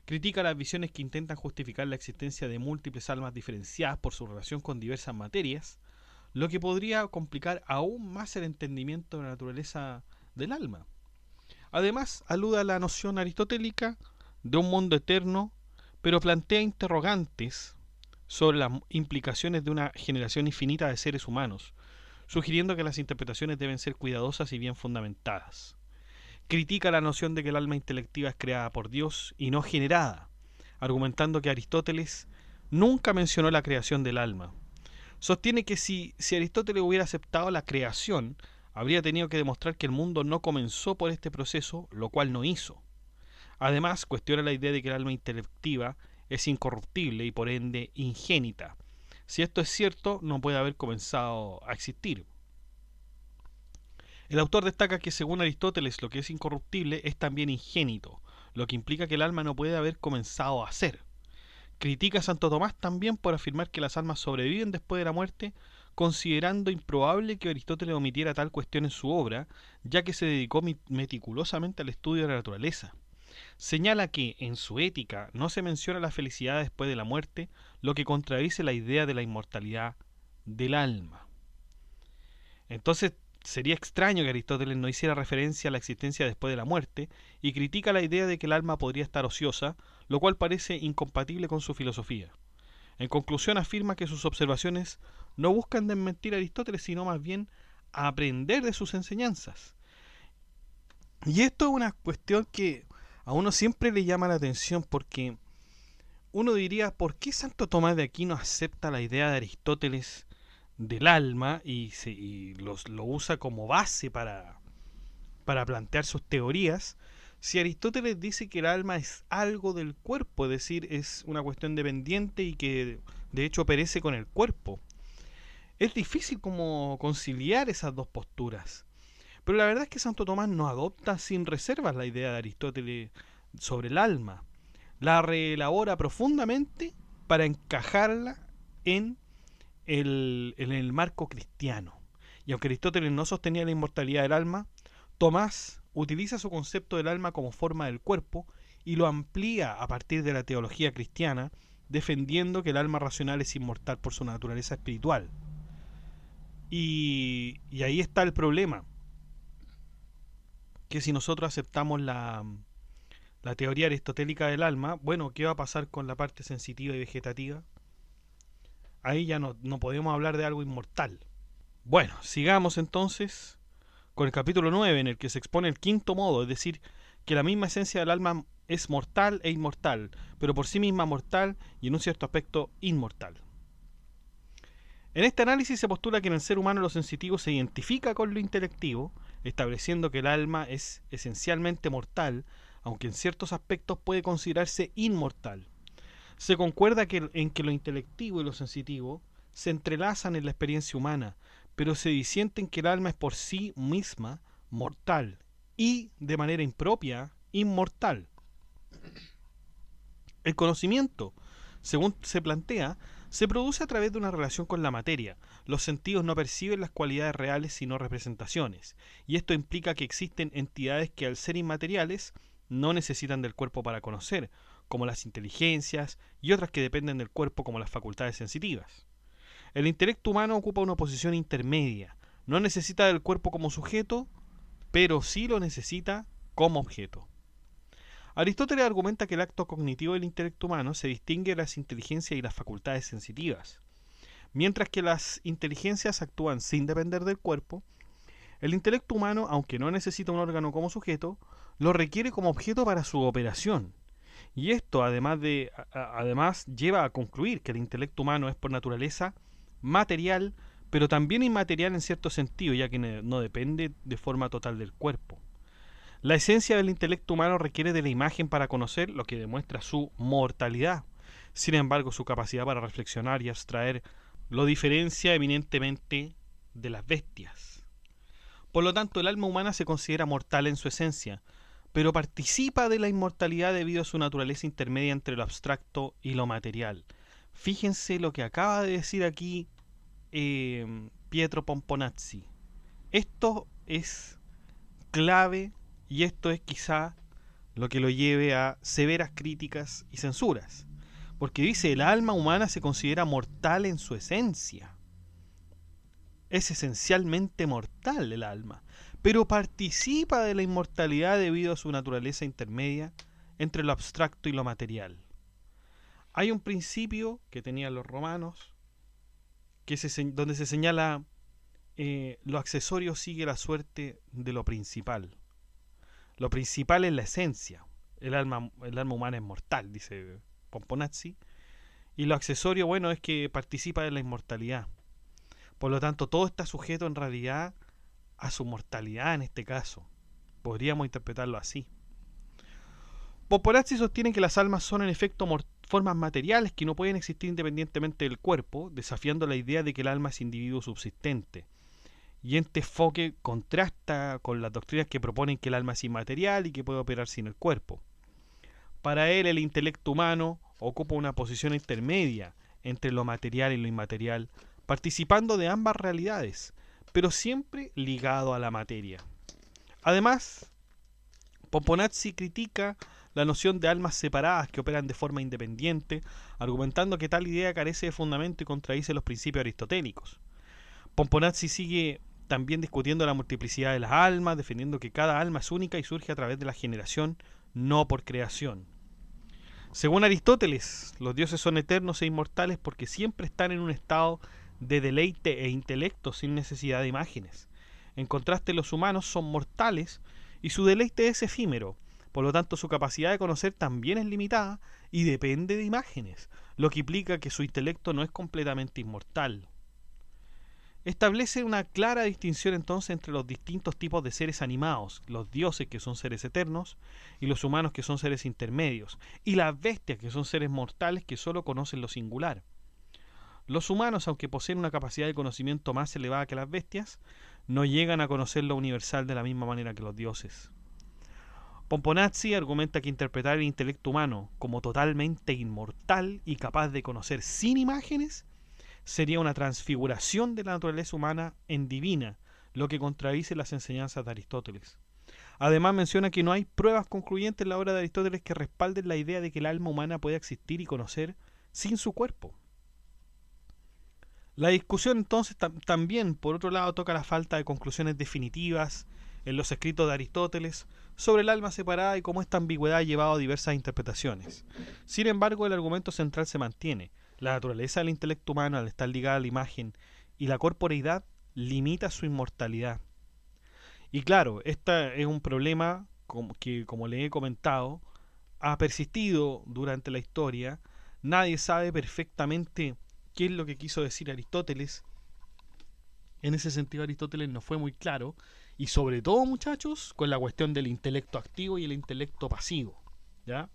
Critica las visiones que intentan justificar la existencia de múltiples almas diferenciadas por su relación con diversas materias, lo que podría complicar aún más el entendimiento de la naturaleza del alma. Además, alude a la noción aristotélica de un mundo eterno, pero plantea interrogantes sobre las implicaciones de una generación infinita de seres humanos, sugiriendo que las interpretaciones deben ser cuidadosas y bien fundamentadas. Critica la noción de que el alma intelectiva es creada por Dios y no generada, argumentando que Aristóteles nunca mencionó la creación del alma. Sostiene que si Aristóteles hubiera aceptado la creación, habría tenido que demostrar que el mundo no comenzó por este proceso, lo cual no hizo. Además, cuestiona la idea de que el alma intelectiva es incorruptible y por ende ingénita. Si esto es cierto, no puede haber comenzado a existir. El autor destaca que según Aristóteles lo que es incorruptible es también ingénito, lo que implica que el alma no puede haber comenzado a ser. Critica a Santo Tomás también por afirmar que las almas sobreviven después de la muerte, considerando improbable que Aristóteles omitiera tal cuestión en su obra, ya que se dedicó meticulosamente al estudio de la naturaleza. Señala que en su Ética no se menciona la felicidad después de la muerte, lo que contradice la idea de la inmortalidad del alma. Entonces, sería extraño que Aristóteles no hiciera referencia a la existencia después de la muerte y critica la idea de que el alma podría estar ociosa, lo cual parece incompatible con su filosofía. En conclusión, afirma que sus observaciones no buscan desmentir a Aristóteles, sino más bien aprender de sus enseñanzas. Y esto es una cuestión que a uno siempre le llama la atención porque uno diría, ¿por qué Santo Tomás de Aquino acepta la idea de Aristóteles del alma y lo usa como base para plantear sus teorías? Si Aristóteles dice que el alma es algo del cuerpo, es decir, es una cuestión dependiente y que de hecho perece con el cuerpo. Es difícil como conciliar esas dos posturas. Pero la verdad es que Santo Tomás no adopta sin reservas la idea de Aristóteles sobre el alma. La reelabora profundamente para encajarla en el marco cristiano. Y aunque Aristóteles no sostenía la inmortalidad del alma, Tomás utiliza su concepto del alma como forma del cuerpo y lo amplía a partir de la teología cristiana, defendiendo que el alma racional es inmortal por su naturaleza espiritual. Y ahí está el problema, que si nosotros aceptamos la teoría aristotélica del alma, bueno, ¿qué va a pasar con la parte sensitiva y vegetativa? Ahí ya no podemos hablar de algo inmortal. Bueno, sigamos entonces con el capítulo 9, en el que se expone el quinto modo, es decir, que la misma esencia del alma es mortal e inmortal, pero por sí misma mortal y en un cierto aspecto inmortal. En este análisis se postula que en el ser humano lo sensitivo se identifica con lo intelectivo, estableciendo que el alma es esencialmente mortal, aunque en ciertos aspectos puede considerarse inmortal. Se concuerda en que lo intelectivo y lo sensitivo se entrelazan en la experiencia humana, pero se disienten que el alma es por sí misma mortal y, de manera impropia, inmortal. El conocimiento, según se plantea, se produce a través de una relación con la materia. Los sentidos no perciben las cualidades reales sino representaciones, y esto implica que existen entidades que al ser inmateriales no necesitan del cuerpo para conocer, como las inteligencias, y otras que dependen del cuerpo como las facultades sensitivas. El intelecto humano ocupa una posición intermedia, no necesita del cuerpo como sujeto, pero sí lo necesita como objeto. Aristóteles argumenta que el acto cognitivo del intelecto humano se distingue de las inteligencias y las facultades sensitivas. Mientras que las inteligencias actúan sin depender del cuerpo, el intelecto humano, aunque no necesita un órgano como sujeto, lo requiere como objeto para su operación. Y esto además lleva a concluir que el intelecto humano es por naturaleza material, pero también inmaterial en cierto sentido, ya que no depende de forma total del cuerpo. La esencia del intelecto humano requiere de la imagen para conocer, lo que demuestra su mortalidad. Sin embargo, su capacidad para reflexionar y abstraer lo diferencia eminentemente de las bestias. Por lo tanto, el alma humana se considera mortal en su esencia, pero participa de la inmortalidad debido a su naturaleza intermedia entre lo abstracto y lo material. Fíjense lo que acaba de decir aquí Pietro Pomponazzi. Esto es clave y esto es quizá lo que lo lleve a severas críticas y censuras. Porque dice, el alma humana se considera mortal en su esencia. Es esencialmente mortal el alma, pero participa de la inmortalidad debido a su naturaleza intermedia entre lo abstracto y lo material. Hay un principio que tenían los romanos donde se señala lo accesorio sigue la suerte de lo principal. Lo principal es la esencia. El alma humana es mortal, dice Pomponazzi, y lo accesorio, bueno, es que participa de la inmortalidad. Por lo tanto, todo está sujeto en realidad a su mortalidad en este caso. Podríamos interpretarlo así. Pomponazzi sostiene que las almas son en efecto formas materiales que no pueden existir independientemente del cuerpo, desafiando la idea de que el alma es individuo subsistente. Y este enfoque contrasta con las doctrinas que proponen que el alma es inmaterial y que puede operar sin el cuerpo. Para él, el intelecto humano ocupa una posición intermedia entre lo material y lo inmaterial, participando de ambas realidades, pero siempre ligado a la materia. Además, Pomponazzi critica la noción de almas separadas que operan de forma independiente, argumentando que tal idea carece de fundamento y contradice los principios aristotélicos. Pomponazzi sigue también discutiendo la multiplicidad de las almas, defendiendo que cada alma es única y surge a través de la generación, no por creación. Según Aristóteles, los dioses son eternos e inmortales porque siempre están en un estado de deleite e intelecto sin necesidad de imágenes. En contraste, los humanos son mortales y su deleite es efímero, Por lo tanto, su capacidad de conocer también es limitada y depende de imágenes, lo que implica que su intelecto no es completamente inmortal. Establece una clara distinción entonces entre los distintos tipos de seres animados, los dioses que son seres eternos, y los humanos que son seres intermedios, y las bestias que son seres mortales que solo conocen lo singular. Los humanos, aunque poseen una capacidad de conocimiento más elevada que las bestias, no llegan a conocer lo universal de la misma manera que los dioses. Pomponazzi argumenta que interpretar el intelecto humano como totalmente inmortal y capaz de conocer sin imágenes sería una transfiguración de la naturaleza humana en divina, lo que contradice las enseñanzas de Aristóteles. Además menciona que no hay pruebas concluyentes en la obra de Aristóteles que respalden la idea de que el alma humana puede existir y conocer sin su cuerpo. La discusión entonces también, por otro lado, toca la falta de conclusiones definitivas en los escritos de Aristóteles sobre el alma separada y cómo esta ambigüedad ha llevado a diversas interpretaciones. Sin embargo, el argumento central se mantiene. La naturaleza del intelecto humano, al estar ligada a la imagen y la corporeidad, limita su inmortalidad. Y claro, este es un problema que, como le he comentado, ha persistido durante la historia. Nadie sabe perfectamente qué es lo que quiso decir Aristóteles. En ese sentido, Aristóteles no fue muy claro, y sobre todo, muchachos, con la cuestión del intelecto activo y el intelecto pasivo, ¿ya?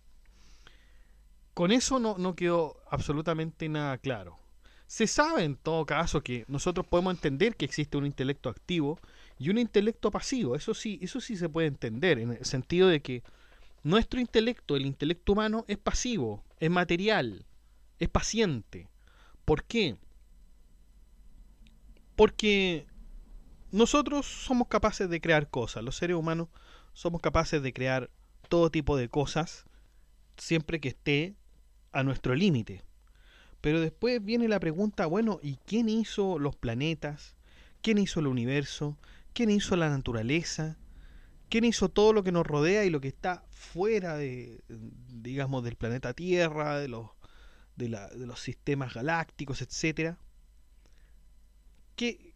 Con eso no quedó absolutamente nada claro. Se sabe en todo caso que nosotros podemos entender que existe un intelecto activo y un intelecto pasivo. Eso sí se puede entender, en el sentido de que nuestro intelecto, el intelecto humano, es pasivo, es material, es paciente. ¿Por qué? Porque nosotros somos capaces de crear cosas, los seres humanos somos capaces de crear todo tipo de cosas, siempre que esté a nuestro límite. Pero después viene la pregunta, bueno, ¿y quién hizo los planetas? ¿Quién hizo el universo? ¿Quién hizo la naturaleza? ¿Quién hizo todo lo que nos rodea y lo que está fuera de, digamos, del planeta Tierra, de los sistemas galácticos, etcétera? ¿Qué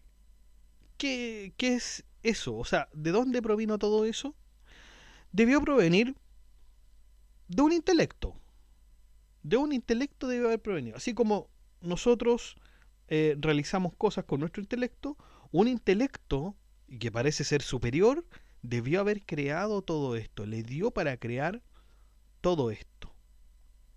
es eso? O sea, ¿de dónde provino todo eso? Debió provenir de un intelecto. De un intelecto debió haber provenido. Así como nosotros realizamos cosas con nuestro intelecto, un intelecto que parece ser superior debió haber creado todo esto. Le dio para crear todo esto.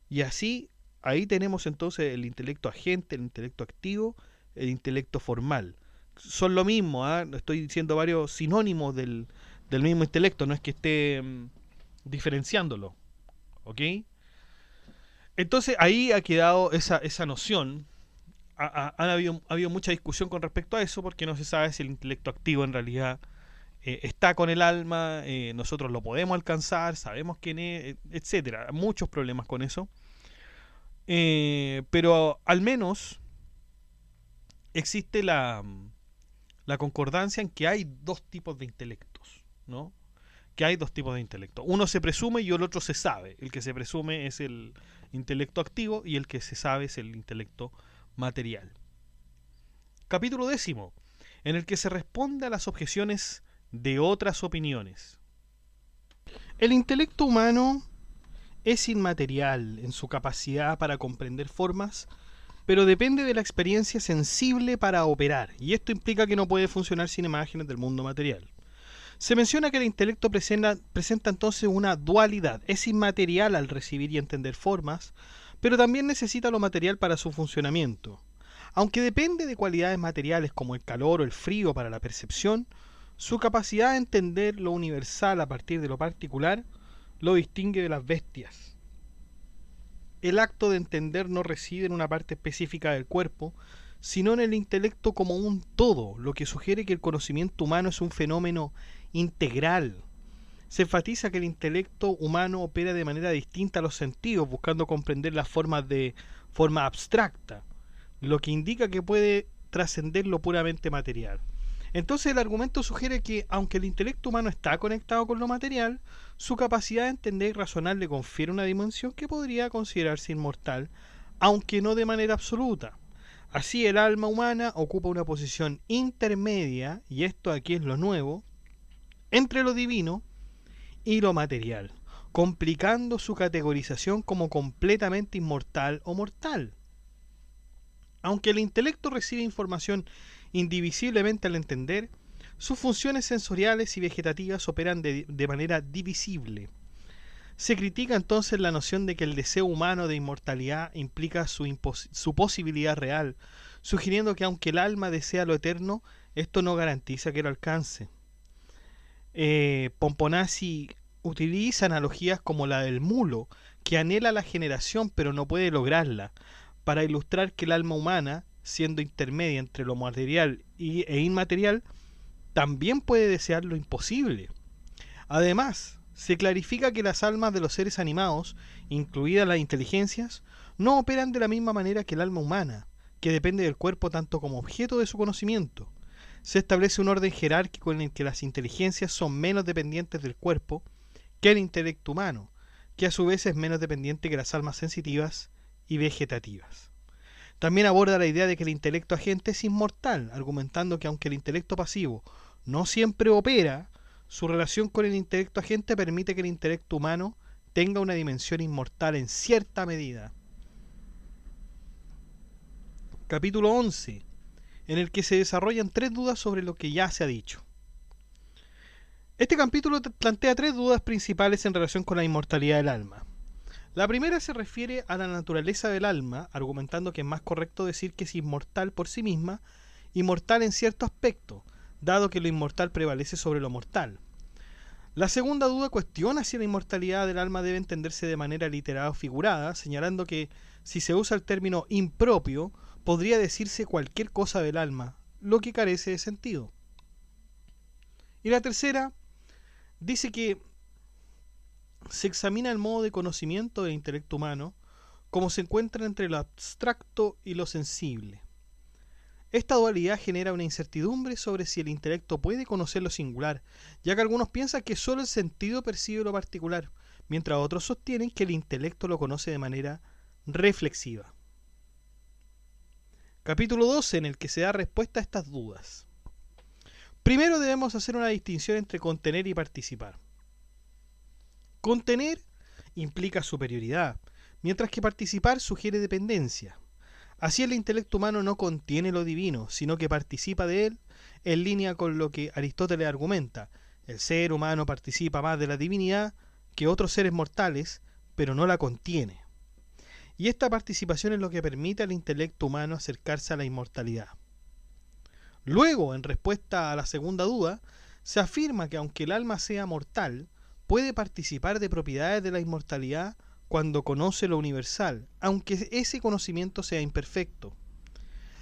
Y así, ahí tenemos entonces el intelecto agente, el intelecto activo, el intelecto formal. Son lo mismo, ¿eh? Estoy diciendo varios sinónimos del mismo intelecto, no es que esté diferenciándolo. ¿Ok? Entonces ahí ha quedado esa noción. Ha habido mucha discusión con respecto a eso, porque no se sabe si el intelecto activo en realidad está con el alma, nosotros lo podemos alcanzar, sabemos quién es, etcétera. Muchos problemas con eso. Pero al menos existe la concordancia en que hay dos tipos de intelectos, ¿no? Que hay dos tipos de intelecto. Uno se presume y el otro se sabe. El que se presume es el intelecto activo y el que se sabe es el intelecto material. Capítulo 10, en el que se responde a las objeciones de otras opiniones. El intelecto humano es inmaterial en su capacidad para comprender formas, pero depende de la experiencia sensible para operar, y esto implica que no puede funcionar sin imágenes del mundo material. Se menciona que el intelecto presenta entonces una dualidad. Es inmaterial al recibir y entender formas, pero también necesita lo material para su funcionamiento. Aunque depende de cualidades materiales como el calor o el frío para la percepción, su capacidad de entender lo universal a partir de lo particular lo distingue de las bestias. El acto de entender no reside en una parte específica del cuerpo, sino en el intelecto como un todo, lo que sugiere que el conocimiento humano es un fenómeno integral. Se enfatiza que el intelecto humano opera de manera distinta a los sentidos, buscando comprender las formas de forma abstracta, lo que indica que puede trascender lo puramente material. Entonces el argumento sugiere que, aunque el intelecto humano está conectado con lo material, su capacidad de entender y razonar le confiere una dimensión que podría considerarse inmortal, aunque no de manera absoluta. Así el alma humana ocupa una posición intermedia, y esto aquí es lo nuevo, entre lo divino y lo material. complicando su categorización como completamente inmortal o mortal. Aunque el intelecto recibe información indivisiblemente al entender, sus funciones sensoriales y vegetativas operan de manera divisible. Se critica entonces la noción de que el deseo humano de inmortalidad implica su posibilidad real, sugiriendo que aunque el alma desea lo eterno, esto no garantiza que lo alcance. Pomponazzi utiliza analogías como la del mulo, que anhela la generación pero no puede lograrla, para ilustrar que el alma humana, siendo intermedia entre lo material e inmaterial, también puede desear lo imposible. Además, se clarifica que las almas de los seres animados, incluidas las inteligencias, no operan de la misma manera que el alma humana, que depende del cuerpo tanto como objeto de su conocimiento. Se establece un orden jerárquico en el que las inteligencias son menos dependientes del cuerpo que el intelecto humano, que a su vez es menos dependiente que las almas sensitivas y vegetativas. También aborda la idea de que el intelecto agente es inmortal, argumentando que aunque el intelecto pasivo no siempre opera, su relación con el intelecto agente permite que el intelecto humano tenga una dimensión inmortal en cierta medida. Capítulo 11, en el que se desarrollan 3 dudas sobre lo que ya se ha dicho. Este capítulo plantea 3 dudas principales en relación con la inmortalidad del alma. La primera se refiere a la naturaleza del alma, argumentando que es más correcto decir que es inmortal por sí misma, inmortal en cierto aspecto, dado que lo inmortal prevalece sobre lo mortal. La segunda duda cuestiona si la inmortalidad del alma debe entenderse de manera literal o figurada, señalando que si se usa el término impropio, podría decirse cualquier cosa del alma, lo que carece de sentido. Y la tercera dice que se examina el modo de conocimiento del intelecto humano como se encuentra entre lo abstracto y lo sensible. Esta dualidad genera una incertidumbre sobre si el intelecto puede conocer lo singular, ya que algunos piensan que solo el sentido percibe lo particular, mientras otros sostienen que el intelecto lo conoce de manera reflexiva. Capítulo 12, en el que se da respuesta a estas dudas. Primero debemos hacer una distinción entre contener y participar. Contener implica superioridad, mientras que participar sugiere dependencia. Así el intelecto humano no contiene lo divino, sino que participa de él, en línea con lo que Aristóteles argumenta. El ser humano participa más de la divinidad que otros seres mortales, pero no la contiene. Y esta participación es lo que permite al intelecto humano acercarse a la inmortalidad. Luego, en respuesta a la segunda duda, se afirma que aunque el alma sea mortal, puede participar de propiedades de la inmortalidad cuando conoce lo universal, aunque ese conocimiento sea imperfecto.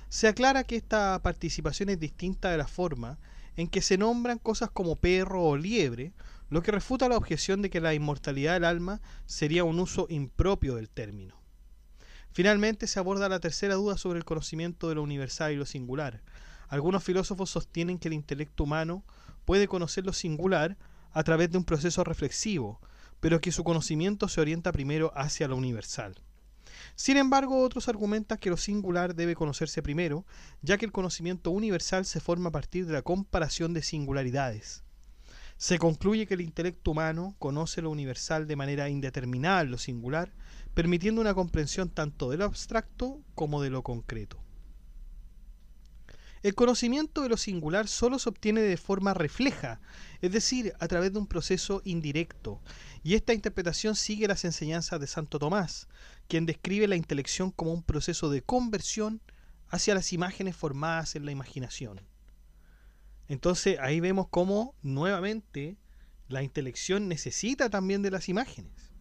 Se aclara que esta participación es distinta de la forma en que se nombran cosas como perro o liebre, lo que refuta la objeción de que la inmortalidad del alma sería un uso impropio del término. Finalmente se aborda la tercera duda sobre el conocimiento de lo universal y lo singular. Algunos filósofos sostienen que el intelecto humano puede conocer lo singular a través de un proceso reflexivo, pero que su conocimiento se orienta primero hacia lo universal. Sin embargo, otros argumentan que lo singular debe conocerse primero, ya que el conocimiento universal se forma a partir de la comparación de singularidades. Se concluye que el intelecto humano conoce lo universal de manera indeterminada en lo singular, permitiendo una comprensión tanto de lo abstracto como de lo concreto. El conocimiento de lo singular solo se obtiene de forma refleja, es decir, a través de un proceso indirecto, y esta interpretación sigue las enseñanzas de Santo Tomás, quien describe la intelección como un proceso de conversión hacia las imágenes formadas en la imaginación. Entonces ahí vemos cómo nuevamente la intelección necesita también de las imágenes.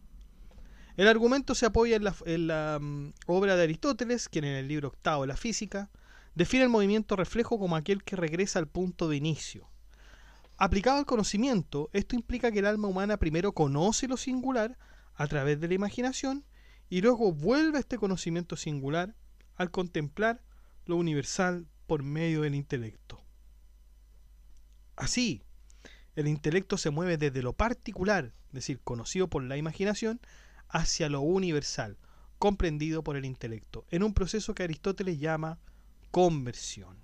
El argumento se apoya en la obra de Aristóteles, quien en el libro octavo de la física define el movimiento reflejo como aquel que regresa al punto de inicio. Aplicado al conocimiento, esto implica que el alma humana primero conoce lo singular a través de la imaginación y luego vuelve a este conocimiento singular al contemplar lo universal por medio del intelecto. Así, el intelecto se mueve desde lo particular, es decir, conocido por la imaginación, hacia lo universal, comprendido por el intelecto, en un proceso que Aristóteles llama conversión.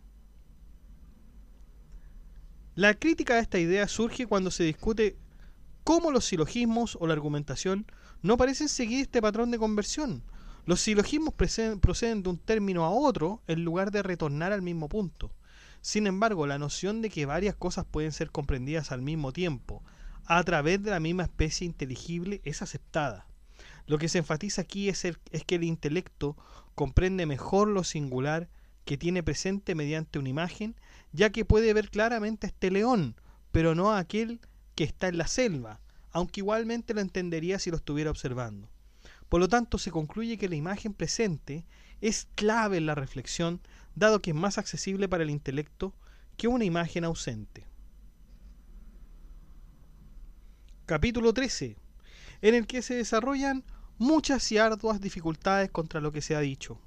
La crítica a esta idea surge cuando se discute cómo los silogismos o la argumentación no parecen seguir este patrón de conversión. Los silogismos proceden de un término a otro en lugar de retornar al mismo punto. Sin embargo, la noción de que varias cosas pueden ser comprendidas al mismo tiempo a través de la misma especie inteligible es aceptada. Lo que se enfatiza aquí es que el intelecto comprende mejor lo singular que tiene presente mediante una imagen, ya que puede ver claramente a este león, pero no a aquel que está en la selva, aunque igualmente lo entendería si lo estuviera observando. Por lo tanto, se concluye que la imagen presente es clave en la reflexión, dado que es más accesible para el intelecto que una imagen ausente. Capítulo 13, en el que se desarrollan muchas y arduas dificultades contra lo que se ha dicho.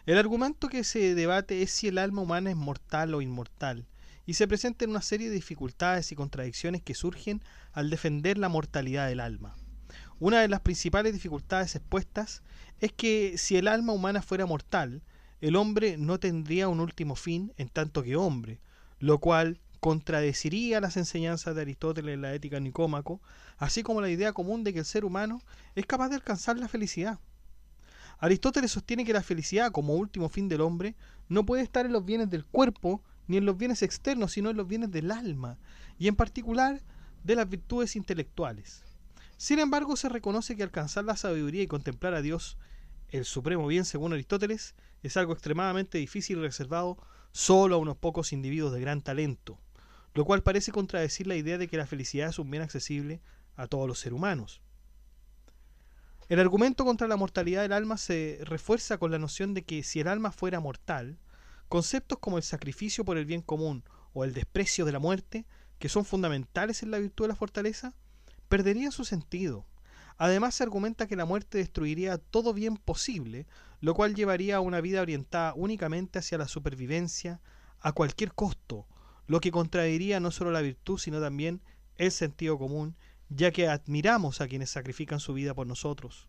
El argumento que se debate es si el alma humana es mortal o inmortal, y se presentan una serie de dificultades y contradicciones que surgen al defender la mortalidad del alma. Una de las principales dificultades expuestas es que si el alma humana fuera mortal, el hombre no tendría un último fin en tanto que hombre, lo cual contradeciría las enseñanzas de Aristóteles en la Ética Nicómaco, así como la idea común de que el ser humano es capaz de alcanzar la felicidad. Aristóteles sostiene que la felicidad como último fin del hombre no puede estar en los bienes del cuerpo ni en los bienes externos, sino en los bienes del alma, y en particular de las virtudes intelectuales. Sin embargo, se reconoce que alcanzar la sabiduría y contemplar a Dios, el supremo bien según Aristóteles, es algo extremadamente difícil y reservado solo a unos pocos individuos de gran talento, lo cual parece contradecir la idea de que la felicidad es un bien accesible a todos los seres humanos. El argumento contra la mortalidad del alma se refuerza con la noción de que si el alma fuera mortal, conceptos como el sacrificio por el bien común o el desprecio de la muerte, que son fundamentales en la virtud de la fortaleza, perderían su sentido. Además, se argumenta que la muerte destruiría todo bien posible, lo cual llevaría a una vida orientada únicamente hacia la supervivencia a cualquier costo, lo que contradiría no solo la virtud, sino también el sentido común, ya que admiramos a quienes sacrifican su vida por nosotros.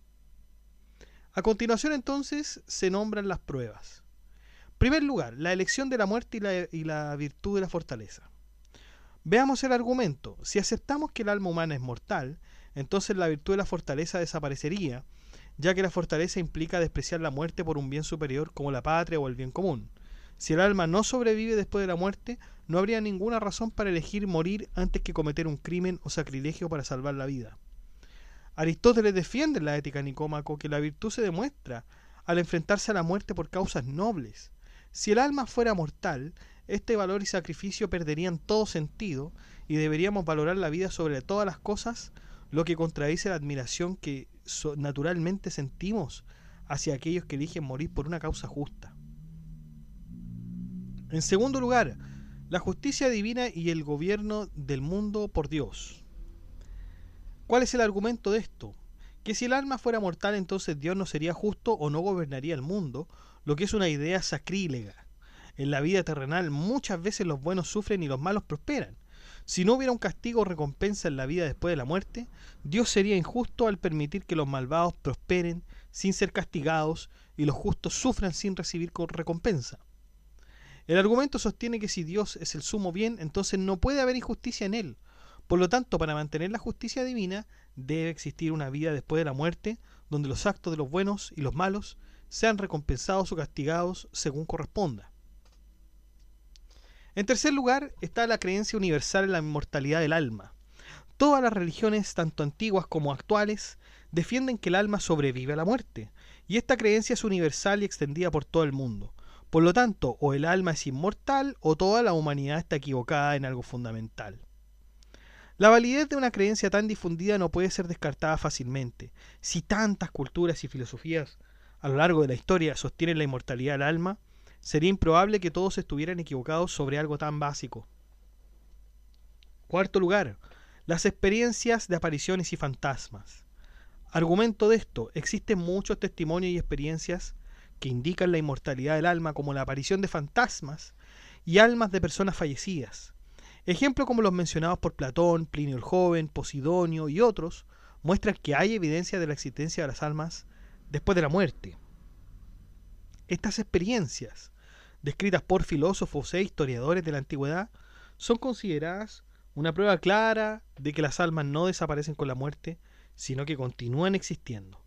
A continuación, entonces, se nombran las pruebas. En primer lugar, la elección de la muerte y la virtud de la fortaleza. Veamos el argumento. Si aceptamos que el alma humana es mortal, entonces la virtud de la fortaleza desaparecería, ya que la fortaleza implica despreciar la muerte por un bien superior como la patria o el bien común. Si el alma no sobrevive después de la muerte, no habría ninguna razón para elegir morir antes que cometer un crimen o sacrilegio para salvar la vida. Aristóteles defiende en la Ética Nicómaco que la virtud se demuestra al enfrentarse a la muerte por causas nobles. Si el alma fuera mortal, este valor y sacrificio perderían todo sentido y deberíamos valorar la vida sobre todas las cosas, lo que contradice la admiración que naturalmente sentimos hacia aquellos que eligen morir por una causa justa. En segundo lugar, la justicia divina y el gobierno del mundo por Dios. ¿Cuál es el argumento de esto? Que si el alma fuera mortal, entonces Dios no sería justo o no gobernaría el mundo, lo que es una idea sacrílega. En la vida terrenal muchas veces los buenos sufren y los malos prosperan. Si no hubiera un castigo o recompensa en la vida después de la muerte, Dios sería injusto al permitir que los malvados prosperen sin ser castigados y los justos sufran sin recibir recompensa. El argumento sostiene que si Dios es el sumo bien, entonces no puede haber injusticia en él. Por lo tanto, para mantener la justicia divina, debe existir una vida después de la muerte, donde los actos de los buenos y los malos sean recompensados o castigados según corresponda. En tercer lugar, está la creencia universal en la inmortalidad del alma. Todas las religiones, tanto antiguas como actuales, defienden que el alma sobrevive a la muerte, y esta creencia es universal y extendida por todo el mundo. Por lo tanto, o el alma es inmortal o toda la humanidad está equivocada en algo fundamental. La validez de una creencia tan difundida no puede ser descartada fácilmente. Si tantas culturas y filosofías a lo largo de la historia sostienen la inmortalidad del alma, sería improbable que todos estuvieran equivocados sobre algo tan básico. Cuarto lugar, las experiencias de apariciones y fantasmas. Argumento de esto, existen muchos testimonios y experiencias que indican la inmortalidad del alma, como la aparición de fantasmas y almas de personas fallecidas. Ejemplos como los mencionados por Platón, Plinio el Joven, Posidonio y otros muestran que hay evidencia de la existencia de las almas después de la muerte. Estas experiencias, descritas por filósofos e historiadores de la antigüedad, son consideradas una prueba clara de que las almas no desaparecen con la muerte, sino que continúan existiendo.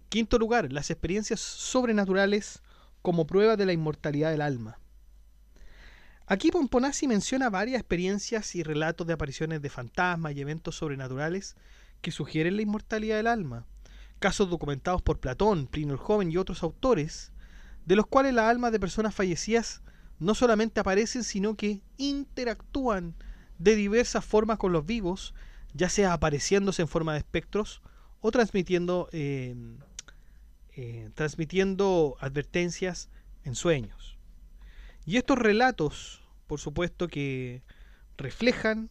Quinto lugar, las experiencias sobrenaturales como prueba de la inmortalidad del alma. Aquí Pomponazzi menciona varias experiencias y relatos de apariciones de fantasmas y eventos sobrenaturales que sugieren la inmortalidad del alma, casos documentados por Platón, Plinio el Joven y otros autores, de los cuales las almas de personas fallecidas no solamente aparecen, sino que interactúan de diversas formas con los vivos, ya sea apareciéndose en forma de espectros o transmitiendo advertencias en sueños. Y estos relatos, por supuesto, que reflejan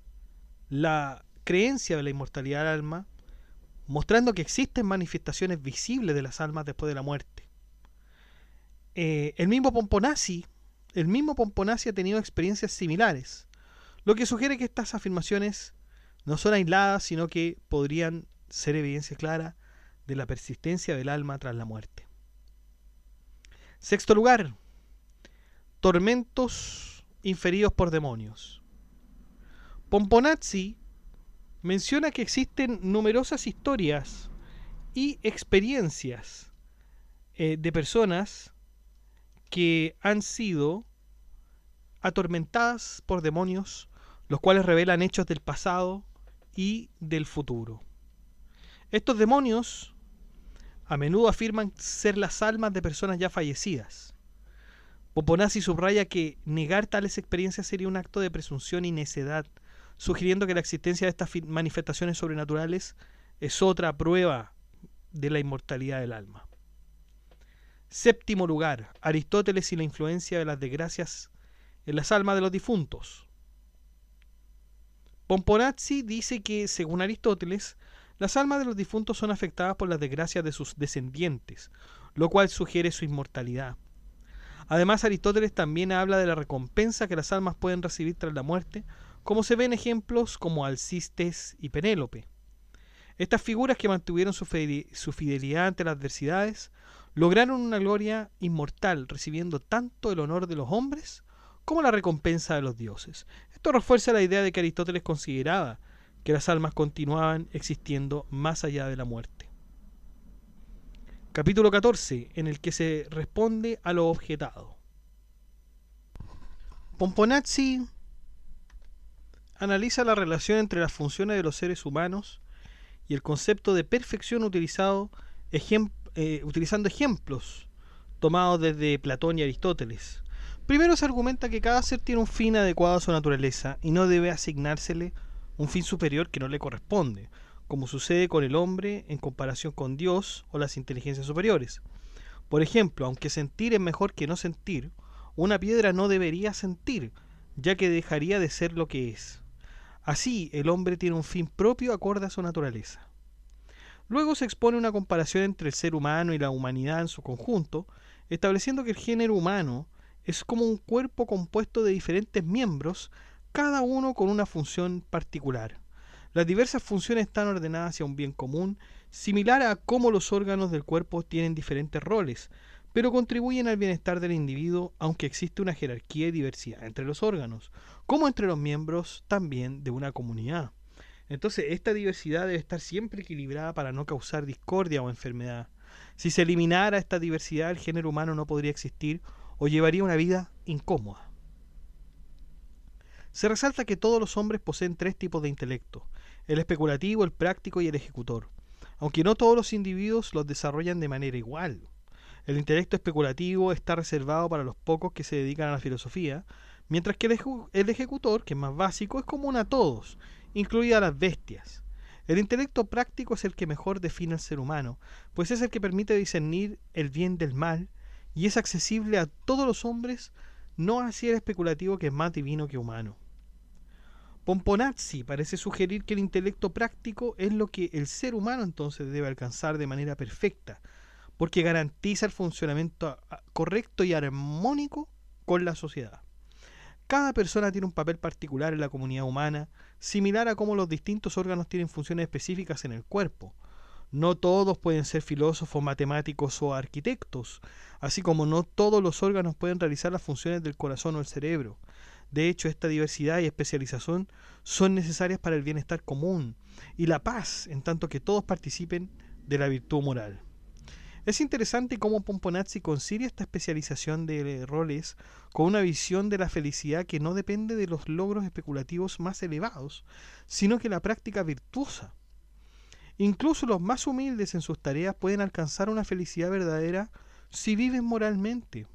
la creencia de la inmortalidad del alma, mostrando que existen manifestaciones visibles de las almas después de la muerte. El mismo Pomponazzi ha tenido experiencias similares, lo que sugiere que estas afirmaciones no son aisladas, sino que podrían ser evidencia clara de la persistencia del alma tras la muerte. Sexto lugar, tormentos inferidos por demonios. Pomponazzi menciona que existen numerosas historias y experiencias de personas que han sido atormentadas por demonios, los cuales revelan hechos del pasado y del futuro. Estos demonios a menudo afirman ser las almas de personas ya fallecidas. Pomponazzi subraya que negar tales experiencias sería un acto de presunción y necedad, sugiriendo que la existencia de estas manifestaciones sobrenaturales es otra prueba de la inmortalidad del alma. Séptimo lugar, Aristóteles y la influencia de las desgracias en las almas de los difuntos. Pomponazzi dice que, según Aristóteles, las almas de los difuntos son afectadas por las desgracias de sus descendientes, lo cual sugiere su inmortalidad. Además, Aristóteles también habla de la recompensa que las almas pueden recibir tras la muerte, como se ven ejemplos como Alcistes y Penélope. Estas figuras, que mantuvieron su fidelidad ante las adversidades, lograron una gloria inmortal, recibiendo tanto el honor de los hombres como la recompensa de los dioses. Esto refuerza la idea de que Aristóteles consideraba que las almas continuaban existiendo más allá de la muerte. Capítulo 14, en el que se responde a lo objetado. Pomponazzi analiza la relación entre las funciones de los seres humanos y el concepto de perfección utilizando ejemplos tomados desde Platón y Aristóteles. Primero se argumenta que cada ser tiene un fin adecuado a su naturaleza y no debe asignársele un fin superior que no le corresponde, como sucede con el hombre en comparación con Dios o las inteligencias superiores. Por ejemplo, aunque sentir es mejor que no sentir, una piedra no debería sentir, ya que dejaría de ser lo que es. Así, el hombre tiene un fin propio acorde a su naturaleza. Luego se expone una comparación entre el ser humano y la humanidad en su conjunto, estableciendo que el género humano es como un cuerpo compuesto de diferentes miembros, cada uno con una función particular. Las diversas funciones están ordenadas hacia un bien común, similar a cómo los órganos del cuerpo tienen diferentes roles, pero contribuyen al bienestar del individuo, aunque existe una jerarquía y diversidad entre los órganos, como entre los miembros también de una comunidad. Entonces, esta diversidad debe estar siempre equilibrada para no causar discordia o enfermedad. Si se eliminara esta diversidad, el género humano no podría existir o llevaría una vida incómoda. Se resalta que todos los hombres poseen tres tipos de intelecto: el especulativo, el práctico y el ejecutor, aunque no todos los individuos los desarrollan de manera igual. El intelecto especulativo está reservado para los pocos que se dedican a la filosofía, mientras que el ejecutor, que es más básico, es común a todos, incluidas las bestias. El intelecto práctico es el que mejor define al ser humano, pues es el que permite discernir el bien del mal y es accesible a todos los hombres, no así el especulativo, que es más divino que humano. Pomponazzi parece sugerir que el intelecto práctico es lo que el ser humano entonces debe alcanzar de manera perfecta, porque garantiza el funcionamiento correcto y armónico con la sociedad. Cada persona tiene un papel particular en la comunidad humana, similar a cómo los distintos órganos tienen funciones específicas en el cuerpo. No todos pueden ser filósofos, matemáticos o arquitectos, así como no todos los órganos pueden realizar las funciones del corazón o el cerebro. De hecho, esta diversidad y especialización son necesarias para el bienestar común y la paz, en tanto que todos participen de la virtud moral. Es interesante cómo Pomponazzi concilia esta especialización de roles con una visión de la felicidad que no depende de los logros especulativos más elevados, sino que la práctica virtuosa. Incluso los más humildes en sus tareas pueden alcanzar una felicidad verdadera si viven moralmente.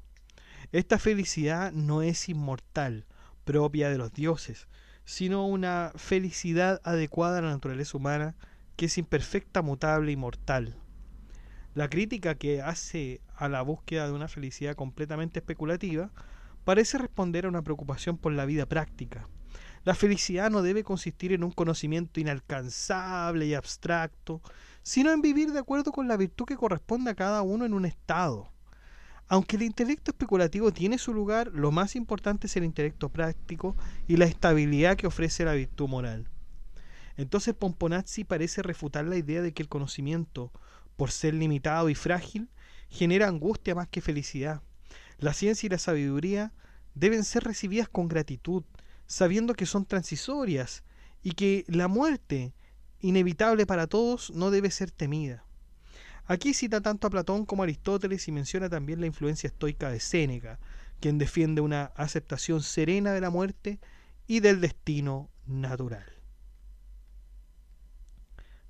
Esta felicidad no es inmortal, propia de los dioses, sino una felicidad adecuada a la naturaleza humana, que es imperfecta, mutable y mortal. La crítica que hace a la búsqueda de una felicidad completamente especulativa parece responder a una preocupación por la vida práctica. La felicidad no debe consistir en un conocimiento inalcanzable y abstracto, sino en vivir de acuerdo con la virtud que corresponde a cada uno en un estado. Aunque el intelecto especulativo tiene su lugar, lo más importante es el intelecto práctico y la estabilidad que ofrece la virtud moral. Entonces Pomponazzi parece refutar la idea de que el conocimiento, por ser limitado y frágil, genera angustia más que felicidad. La ciencia y la sabiduría deben ser recibidas con gratitud, sabiendo que son transitorias y que la muerte, inevitable para todos, no debe ser temida. Aquí cita tanto a Platón como a Aristóteles y menciona también la influencia estoica de Séneca, quien defiende una aceptación serena de la muerte y del destino natural.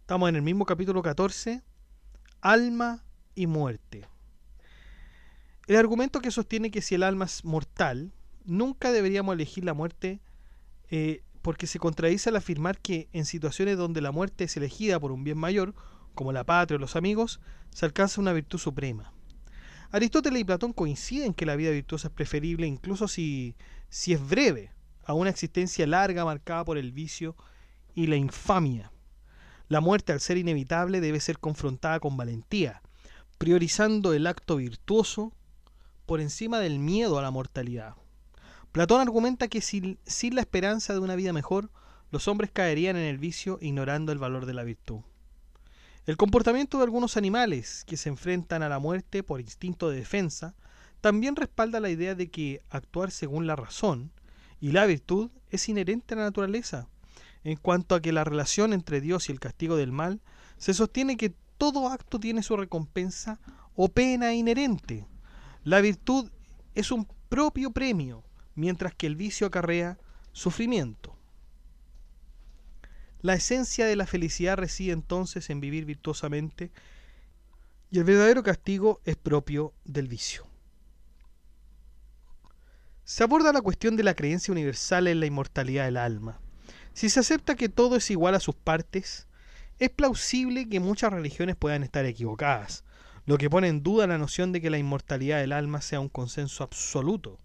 Estamos en el mismo capítulo 14, alma y muerte. El argumento que sostiene que si el alma es mortal, nunca deberíamos elegir la muerte porque se contradice al afirmar que en situaciones donde la muerte es elegida por un bien mayor, como la patria o los amigos, se alcanza una virtud suprema. Aristóteles y Platón coinciden que la vida virtuosa es preferible, incluso si es breve, a una existencia larga marcada por el vicio y la infamia. La muerte, al ser inevitable, debe ser confrontada con valentía, priorizando el acto virtuoso por encima del miedo a la mortalidad. Platón argumenta que sin la esperanza de una vida mejor, los hombres caerían en el vicio ignorando el valor de la virtud. El comportamiento de algunos animales que se enfrentan a la muerte por instinto de defensa también respalda la idea de que actuar según la razón y la virtud es inherente a la naturaleza. En cuanto a que la relación entre Dios y el castigo del mal, se sostiene que todo acto tiene su recompensa o pena inherente. La virtud es un propio premio, mientras que el vicio acarrea sufrimiento. La esencia de la felicidad reside entonces en vivir virtuosamente, y el verdadero castigo es propio del vicio. Se aborda la cuestión de la creencia universal en la inmortalidad del alma. Si se acepta que todo es igual a sus partes, es plausible que muchas religiones puedan estar equivocadas, lo que pone en duda la noción de que la inmortalidad del alma sea un consenso absoluto.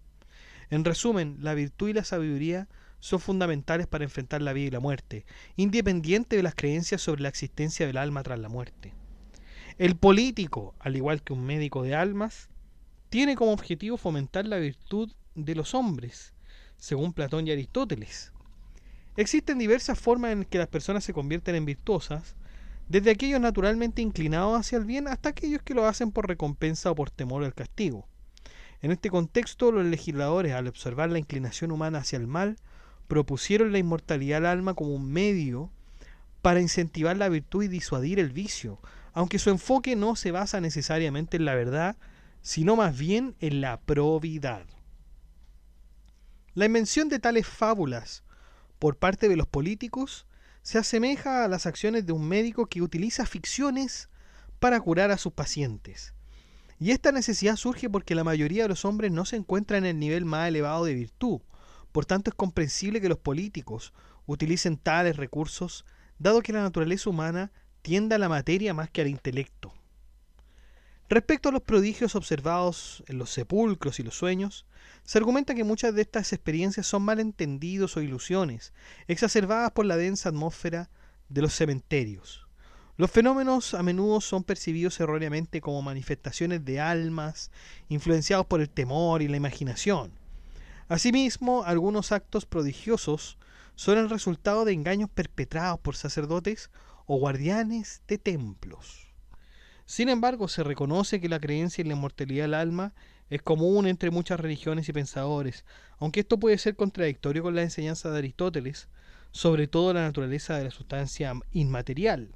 En resumen, la virtud y la sabiduría son fundamentales para enfrentar la vida y la muerte, independiente de las creencias sobre la existencia del alma tras la muerte. El político, al igual que un médico de almas, tiene como objetivo fomentar la virtud de los hombres, según Platón y Aristóteles. Existen diversas formas en que las personas se convierten en virtuosas, desde aquellos naturalmente inclinados hacia el bien hasta aquellos que lo hacen por recompensa o por temor al castigo. En este contexto, los legisladores, al observar la inclinación humana hacia el mal, propusieron la inmortalidad del alma como un medio para incentivar la virtud y disuadir el vicio, aunque su enfoque no se basa necesariamente en la verdad, sino más bien en la probidad. La invención de tales fábulas por parte de los políticos se asemeja a las acciones de un médico que utiliza ficciones para curar a sus pacientes. Y esta necesidad surge porque la mayoría de los hombres no se encuentran en el nivel más elevado de virtud. Por tanto, es comprensible que los políticos utilicen tales recursos, dado que la naturaleza humana tiende a la materia más que al intelecto. Respecto a los prodigios observados en los sepulcros y los sueños, se argumenta que muchas de estas experiencias son malentendidos o ilusiones, exacerbadas por la densa atmósfera de los cementerios. Los fenómenos a menudo son percibidos erróneamente como manifestaciones de almas, influenciados por el temor y la imaginación. Asimismo, algunos actos prodigiosos son el resultado de engaños perpetrados por sacerdotes o guardianes de templos. Sin embargo, se reconoce que la creencia en la inmortalidad del alma Es común entre muchas religiones y pensadores, aunque esto puede ser contradictorio con la enseñanza de Aristóteles, sobre todo la naturaleza de la sustancia inmaterial.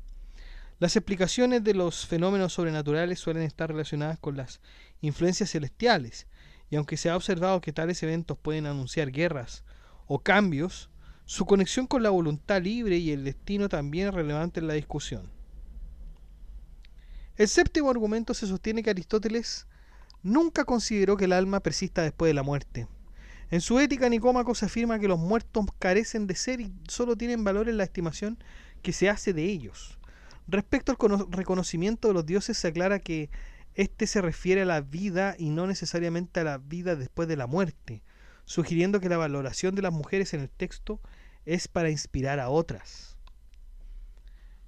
Las explicaciones de los fenómenos sobrenaturales suelen estar relacionadas con las influencias celestiales, y aunque se ha observado que tales eventos pueden anunciar guerras o cambios, su conexión con la voluntad libre y el destino también es relevante en la discusión. El séptimo argumento se sostiene que Aristóteles nunca consideró que el alma persista después de la muerte. En su Ética Nicómaco se afirma que los muertos carecen de ser y solo tienen valor en la estimación que se hace de ellos. Respecto al reconocimiento de los dioses se aclara que este se refiere a la vida y no necesariamente a la vida después de la muerte, sugiriendo que la valoración de las mujeres en el texto es para inspirar a otras.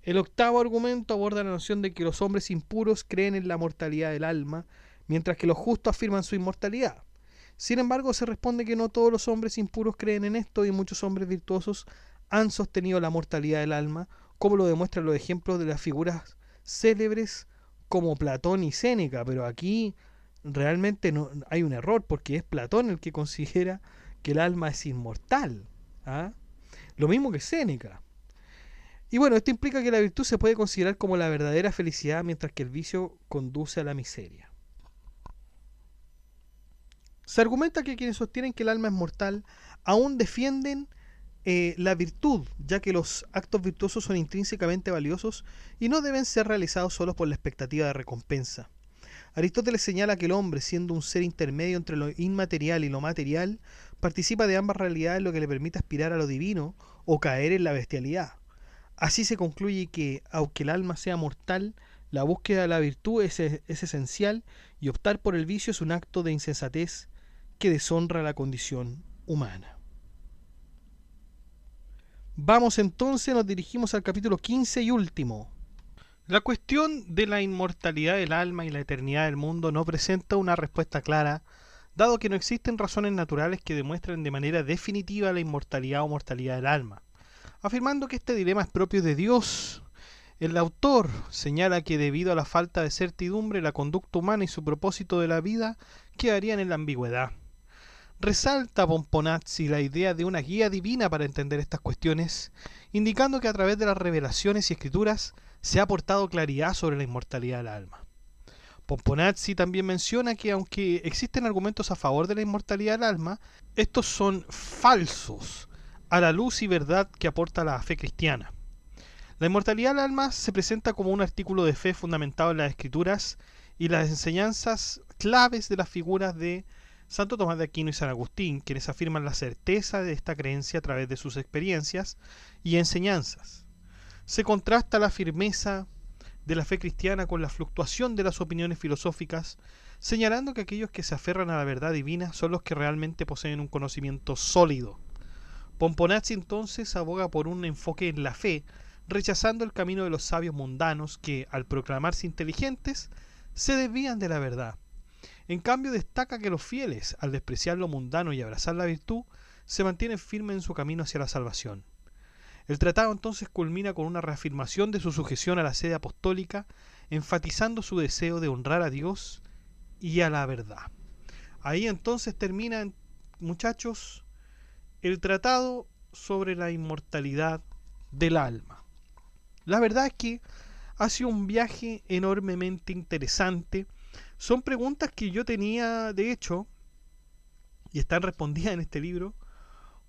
El octavo argumento aborda la noción de que los hombres impuros creen en la mortalidad del alma, mientras que los justos afirman su inmortalidad. Sin embargo, se responde que no todos los hombres impuros creen en esto y muchos hombres virtuosos han sostenido la mortalidad del alma, como lo demuestran los ejemplos de las figuras célebres como Platón y Séneca, pero aquí realmente no hay un error porque es Platón el que considera que el alma es inmortal, ¿ah? Lo mismo que Séneca. Y bueno, esto implica que la virtud se puede considerar como la verdadera felicidad, mientras que el vicio conduce a la miseria. Se argumenta que quienes sostienen que el alma es mortal aún defienden la virtud, ya que los actos virtuosos son intrínsecamente valiosos y no deben ser realizados solo por la expectativa de recompensa. Aristóteles señala que el hombre, siendo un ser intermedio entre lo inmaterial y lo material, participa de ambas realidades, lo que le permite aspirar a lo divino o caer en la bestialidad. Así se concluye que, aunque el alma sea mortal, la búsqueda de la virtud es esencial y optar por el vicio es un acto de insensatez que deshonra la condición humana. Vamos entonces, nos dirigimos al capítulo 15 y último. La cuestión de la inmortalidad del alma y la eternidad del mundo no presenta una respuesta clara, dado que no existen razones naturales que demuestren de manera definitiva la inmortalidad o mortalidad del alma. Afirmando que este dilema es propio de Dios, el autor señala que debido a la falta de certidumbre, la conducta humana y su propósito de la vida quedarían en la ambigüedad. Resalta Pomponazzi la idea de una guía divina para entender estas cuestiones, indicando que a través de las revelaciones y escrituras se ha aportado claridad sobre la inmortalidad del alma. Pomponazzi también menciona que aunque existen argumentos a favor de la inmortalidad del alma, estos son falsos a la luz y verdad que aporta la fe cristiana. La inmortalidad del alma se presenta como un artículo de fe fundamentado en las escrituras y las enseñanzas claves de las figuras de Santo Tomás de Aquino y San Agustín, quienes afirman la certeza de esta creencia a través de sus experiencias y enseñanzas. Se contrasta la firmeza de la fe cristiana con la fluctuación de las opiniones filosóficas, señalando que aquellos que se aferran a la verdad divina son los que realmente poseen un conocimiento sólido. Pomponazzi entonces aboga por un enfoque en la fe, rechazando el camino de los sabios mundanos que, al proclamarse inteligentes, se desvían de la verdad. En cambio, destaca que los fieles, al despreciar lo mundano y abrazar la virtud, se mantienen firmes en su camino hacia la salvación. El tratado entonces culmina con una reafirmación de su sujeción a la sede apostólica, enfatizando su deseo de honrar a Dios y a la verdad. Ahí entonces termina, muchachos, el tratado sobre la inmortalidad del alma. La verdad es que ha sido un viaje enormemente interesante. Son preguntas que yo tenía, de hecho, y están respondidas en este libro,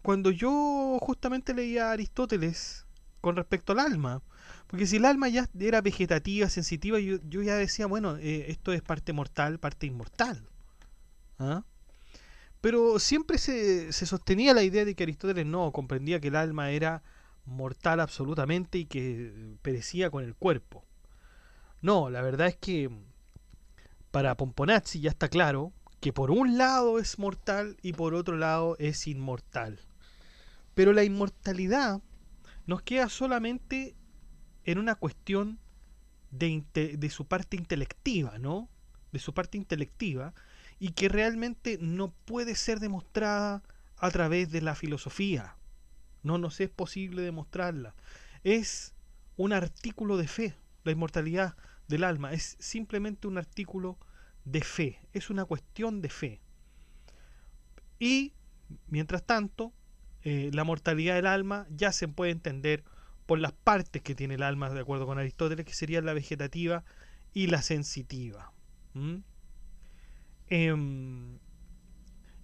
cuando yo justamente leía a Aristóteles con respecto al alma. Porque si el alma ya era vegetativa, sensitiva, yo ya decía, bueno, esto es parte mortal, parte inmortal. ¿Ah? Pero siempre se sostenía la idea de que Aristóteles no comprendía que el alma era mortal absolutamente y que perecía con el cuerpo. No, la verdad es que para Pomponazzi ya está claro que por un lado es mortal y por otro lado es inmortal. Pero la inmortalidad nos queda solamente en una cuestión de su parte intelectiva, ¿no? De su parte intelectiva, y que realmente no puede ser demostrada a través de la filosofía. No nos es posible demostrarla. Es un artículo de fe, la inmortalidad del alma. Es simplemente un artículo de fe, es una cuestión de fe. Y, mientras tanto, la mortalidad del alma ya se puede entender por las partes que tiene el alma, de acuerdo con Aristóteles, que serían la vegetativa y la sensitiva. ¿Mm?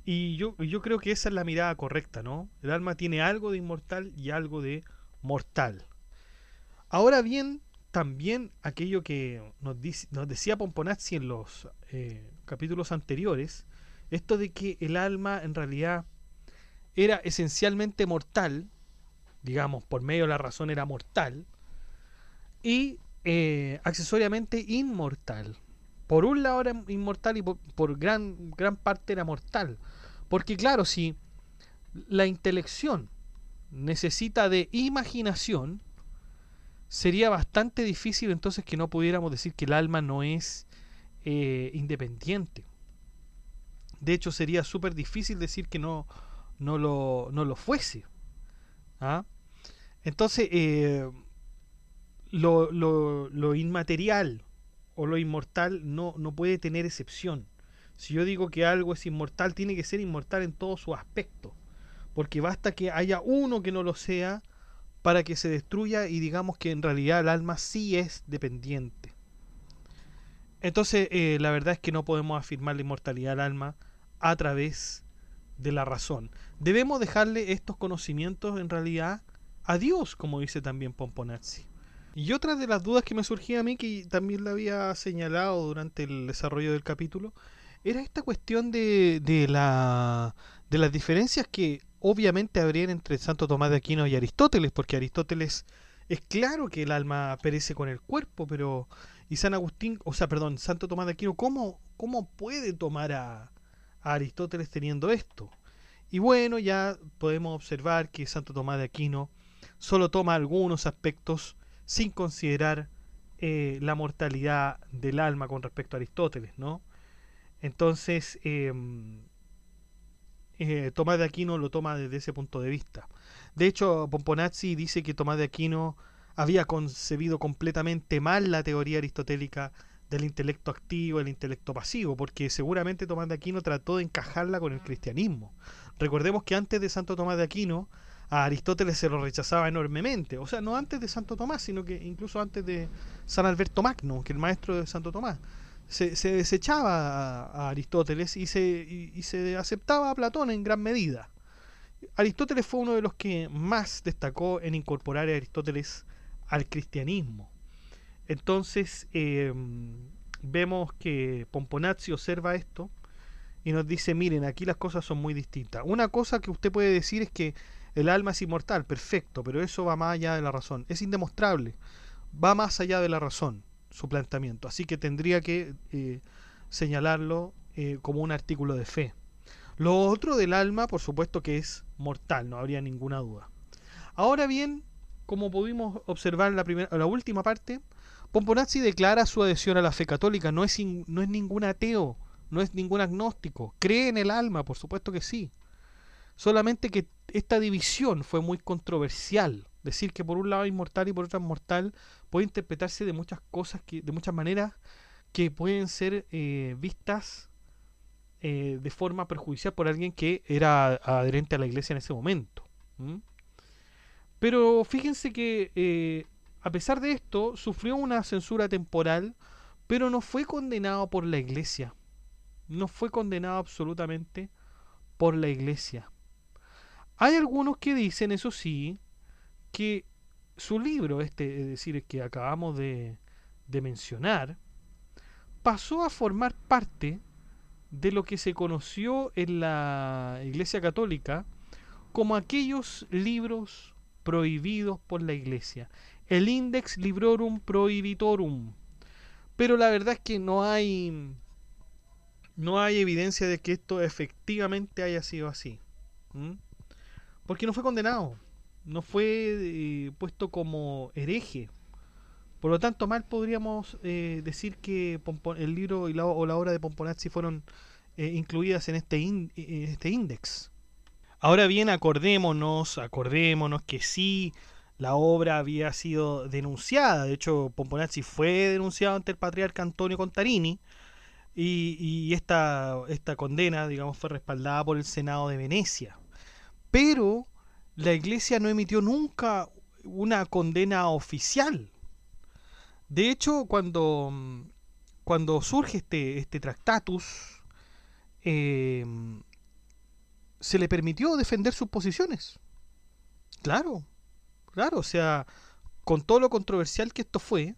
Y yo creo que esa es la mirada correcta, ¿no? El alma tiene algo de inmortal y algo de mortal. Ahora bien, también aquello que nos decía Pomponazzi en los capítulos anteriores, esto de que el alma en realidad era esencialmente mortal, digamos, por medio de la razón era mortal, y accesoriamente inmortal. Por un lado era inmortal y por gran parte era mortal. Porque claro, si la intelección necesita de imaginación, sería bastante difícil entonces que no pudiéramos decir que el alma no es independiente. De hecho, sería súper difícil decir que no lo fuese. ¿Ah? Entonces, lo inmaterial o lo inmortal no puede tener excepción. Si yo digo que algo es inmortal, tiene que ser inmortal en todo su aspecto. Porque basta que haya uno que no lo sea para que se destruya y digamos que en realidad el alma sí es dependiente. Entonces, la verdad es que no podemos afirmar la inmortalidad del alma a través de la razón. Debemos dejarle estos conocimientos en realidad a Dios, como dice también Pomponazzi. Y otra de las dudas que me surgía a mí, que también la había señalado durante el desarrollo del capítulo, era esta cuestión de las diferencias que obviamente habrían entre Santo Tomás de Aquino y Aristóteles, porque Aristóteles es claro que el alma perece con el cuerpo, pero y Santo Tomás de Aquino, ¿cómo puede tomar a Aristóteles teniendo esto? Y bueno, ya podemos observar que Santo Tomás de Aquino solo toma algunos aspectos sin considerar la mortalidad del alma con respecto a Aristóteles, ¿no? Entonces, Tomás de Aquino lo toma desde ese punto de vista. De hecho, Pomponazzi dice que Tomás de Aquino había concebido completamente mal la teoría aristotélica del intelecto activo y el intelecto pasivo, porque seguramente Tomás de Aquino trató de encajarla con el cristianismo. Recordemos que antes de Santo Tomás de Aquino, a Aristóteles se lo rechazaba enormemente. O sea, no antes de Santo Tomás, sino que incluso antes de San Alberto Magno, que el maestro de Santo Tomás. Se desechaba a Aristóteles y se aceptaba a Platón en gran medida. Aristóteles fue uno de los que más destacó en incorporar a Aristóteles al cristianismo. Entonces, vemos que Pomponazzi observa esto y nos dice, miren, aquí las cosas son muy distintas. Una cosa que usted puede decir es que el alma es inmortal, perfecto, pero eso va más allá de la razón. Es indemostrable, va más allá de la razón su planteamiento. Así que tendría que señalarlo como un artículo de fe. Lo otro del alma, por supuesto que es mortal, no habría ninguna duda. Ahora bien, como pudimos observar en la última parte, Pomponazzi declara su adhesión a la fe católica. No es ningún ateo, no es ningún agnóstico. Cree en el alma, por supuesto que sí. Solamente que esta división fue muy controversial. Decir que por un lado es inmortal y por otro es mortal puede interpretarse de muchas cosas, de muchas maneras que pueden ser vistas de forma perjudicial por alguien que era adherente a la iglesia en ese momento. ¿Mm? Pero fíjense que a pesar de esto sufrió una censura temporal, pero no fue condenado por la iglesia. No fue condenado absolutamente por la iglesia. Hay algunos que dicen, eso sí, que su libro, es decir, que acabamos de mencionar, pasó a formar parte de lo que se conoció en la Iglesia Católica como aquellos libros prohibidos por la Iglesia, el Index Librorum Prohibitorum. Pero la verdad es que no hay evidencia de que esto efectivamente haya sido así. ¿Mm? Porque no fue condenado, no fue puesto como hereje. Por lo tanto, mal podríamos decir que el libro o la obra de Pomponazzi fueron incluidas en este índex. Ahora bien, acordémonos que sí, la obra había sido denunciada. De hecho, Pomponazzi fue denunciado ante el patriarca Antonio Contarini y esta condena, digamos, fue respaldada por el Senado de Venecia. Pero la Iglesia no emitió nunca una condena oficial. De hecho, cuando surge este Tractatus, eh, se le permitió defender sus posiciones. Claro, claro, o sea, con todo lo controversial que esto fue,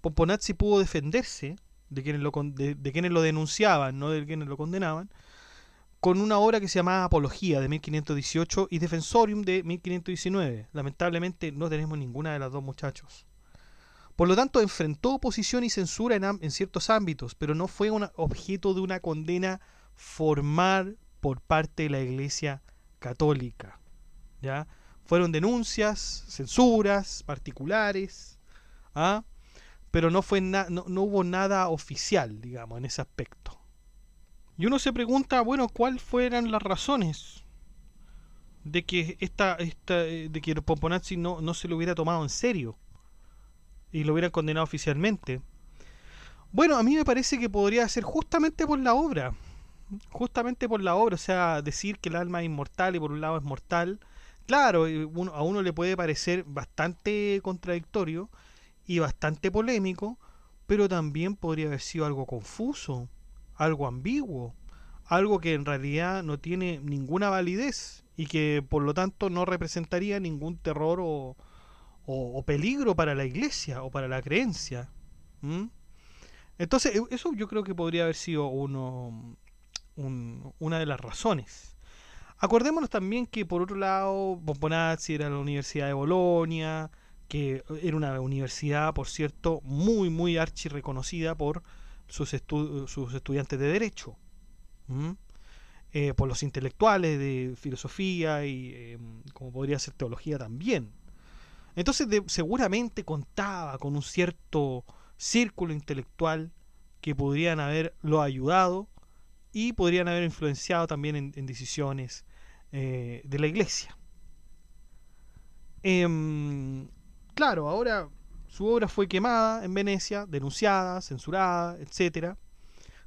Pomponazzi pudo defenderse de quienes lo denunciaban, no de quienes lo condenaban, con una obra que se llamaba Apología de 1518 y Defensorium de 1519. Lamentablemente no tenemos ninguna de las dos, muchachos. Por lo tanto, enfrentó oposición y censura en ciertos ámbitos, pero no fue objeto de una condena formal por parte de la Iglesia Católica. ¿Ya? Fueron denuncias, censuras particulares, ¿ah? Pero no hubo nada oficial, digamos, en ese aspecto. Y uno se pregunta, bueno, ¿cuáles fueran las razones de que de que Pomponazzi no se lo hubiera tomado en serio y lo hubieran condenado oficialmente? Bueno, a mí me parece que podría ser justamente por la obra. Justamente por la obra, o sea, decir que el alma es inmortal y por un lado es mortal. Claro, a uno le puede parecer bastante contradictorio y bastante polémico, pero también podría haber sido algo confuso, algo ambiguo, algo que en realidad no tiene ninguna validez y que por lo tanto no representaría ningún terror o peligro para la iglesia o para la creencia. ¿Mm? Entonces, eso yo creo que podría haber sido una de las razones. Acordémonos también que por otro lado Pomponazzi era la Universidad de Bolonia, que era una universidad, por cierto, muy archi reconocida por sus estudiantes de derecho, por los intelectuales de filosofía y como podría ser teología también. Entonces seguramente contaba con un cierto círculo intelectual que podrían haberlo ayudado y podrían haber influenciado también en decisiones de la iglesia. Claro, ahora su obra fue quemada en Venecia, denunciada, censurada, etcétera,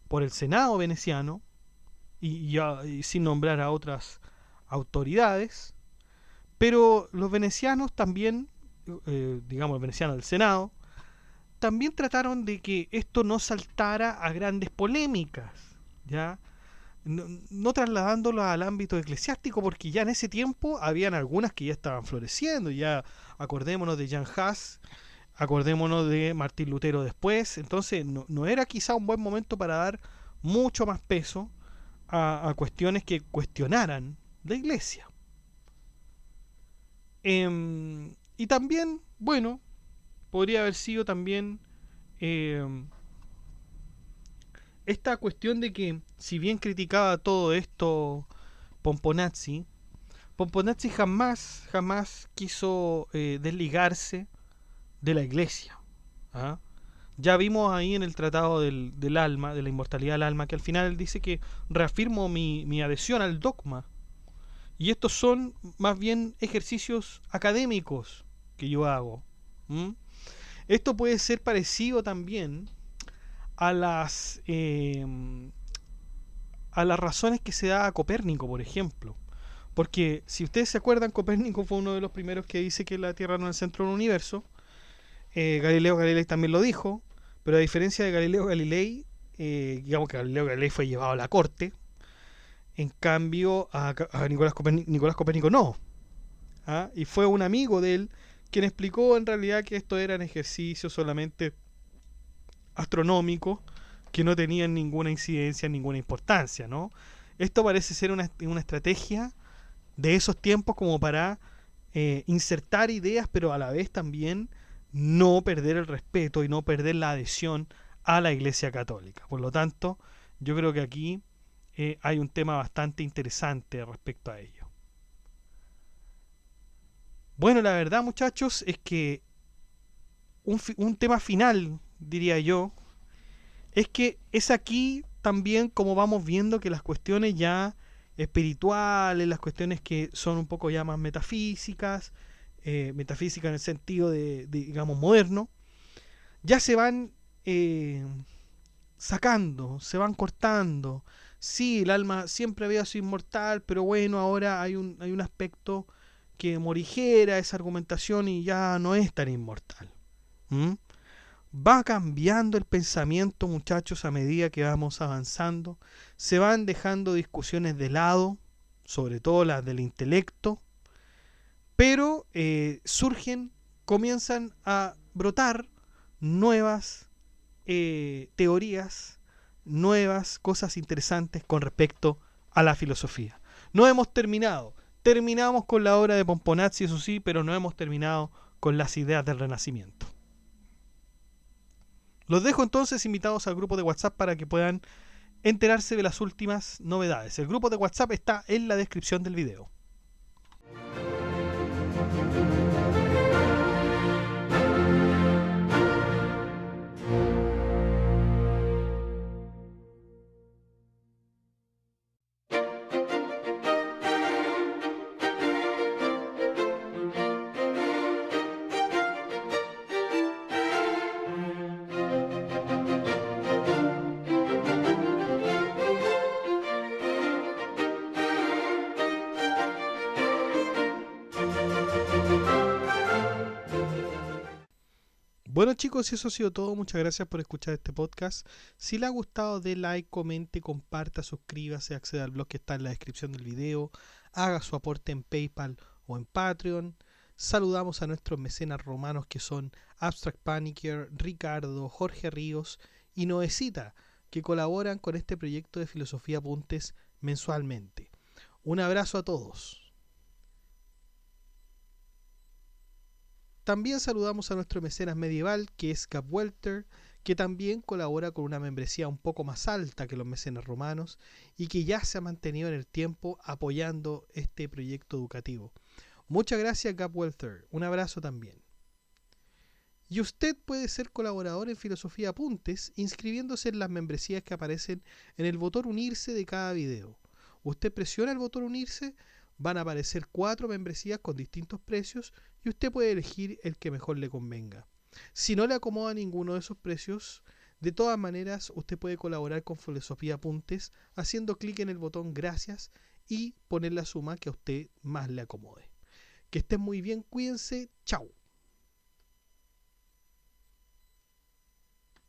por el Senado veneciano y sin nombrar a otras autoridades, pero los venecianos también, digamos los venecianos del Senado, también trataron de que esto no saltara a grandes polémicas, ¿ya? No trasladándolo al ámbito eclesiástico, porque ya en ese tiempo habían algunas que ya estaban floreciendo. Ya acordémonos de Jan Hus, acordémonos de Martín Lutero después. Entonces no era quizá un buen momento para dar mucho más peso a cuestiones que cuestionaran la iglesia. Y también, bueno, podría haber sido también esta cuestión de que, si bien criticaba todo esto Pomponazzi jamás quiso desligarse de la iglesia. ¿Ah? Ya vimos ahí en el tratado del alma, de la inmortalidad del alma, que al final él dice que reafirmo mi adhesión al dogma. Y estos son más bien ejercicios académicos que yo hago. Esto puede ser parecido también a las razones que se da a Copérnico, por ejemplo. Porque si ustedes se acuerdan, Copérnico fue uno de los primeros que dice que la Tierra no es el centro del universo. Galileo Galilei también lo dijo, pero a diferencia de Galileo Galilei, digamos que Galileo Galilei fue llevado a la corte. En cambio, a Nicolás Copérnico no. ¿Ah? Y fue un amigo de él quien explicó en realidad que esto eran ejercicios solamente astronómicos que no tenían ninguna incidencia, ninguna importancia, ¿no? Esto parece ser una estrategia de esos tiempos como para insertar ideas, pero a la vez también no perder el respeto y no perder la adhesión a la Iglesia Católica. Por lo tanto, yo creo que aquí hay un tema bastante interesante respecto a ello. Bueno, la verdad, muchachos, es que un tema final, diría yo, es que es aquí también como vamos viendo que las cuestiones ya espirituales, las cuestiones que son un poco ya más metafísicas, metafísica en el sentido de digamos moderno, ya se van sacando, se van cortando. Sí, el alma siempre había sido inmortal, pero bueno, ahora hay un aspecto que morigera esa argumentación y ya no es tan inmortal. ¿Mm? Va cambiando el pensamiento, muchachos, a medida que vamos avanzando. Se van dejando discusiones de lado, sobre todo las del intelecto, pero comienzan a brotar nuevas teorías, nuevas cosas interesantes con respecto a la filosofía. No hemos terminado. Terminamos con la obra de Pomponazzi, eso sí, pero no hemos terminado con las ideas del Renacimiento. Los dejo entonces invitados al grupo de WhatsApp para que puedan enterarse de las últimas novedades. El grupo de WhatsApp está en la descripción del video. Bueno chicos, eso ha sido todo. Muchas gracias por escuchar este podcast. Si le ha gustado, dé like, comente, comparta, suscríbase, acceda al blog que está en la descripción del video, haga su aporte en PayPal o en Patreon. Saludamos a nuestros mecenas romanos que son Abstract Panicer, Ricardo, Jorge Ríos y Noecita, que colaboran con este proyecto de Filosofía Apuntes mensualmente. Un abrazo a todos. También saludamos a nuestro mecenas medieval, que es Gab Welter, que también colabora con una membresía un poco más alta que los mecenas romanos y que ya se ha mantenido en el tiempo apoyando este proyecto educativo. Muchas gracias, Gab Welter. Un abrazo también. Y usted puede ser colaborador en Filosofía Apuntes inscribiéndose en las membresías que aparecen en el botón unirse de cada video. Usted presiona el botón unirse, van a aparecer 4 membresías con distintos precios y usted puede elegir el que mejor le convenga. Si no le acomoda ninguno de esos precios, de todas maneras usted puede colaborar con Filosofía Apuntes haciendo clic en el botón gracias y poner la suma que a usted más le acomode. Que estén muy bien, cuídense, chao.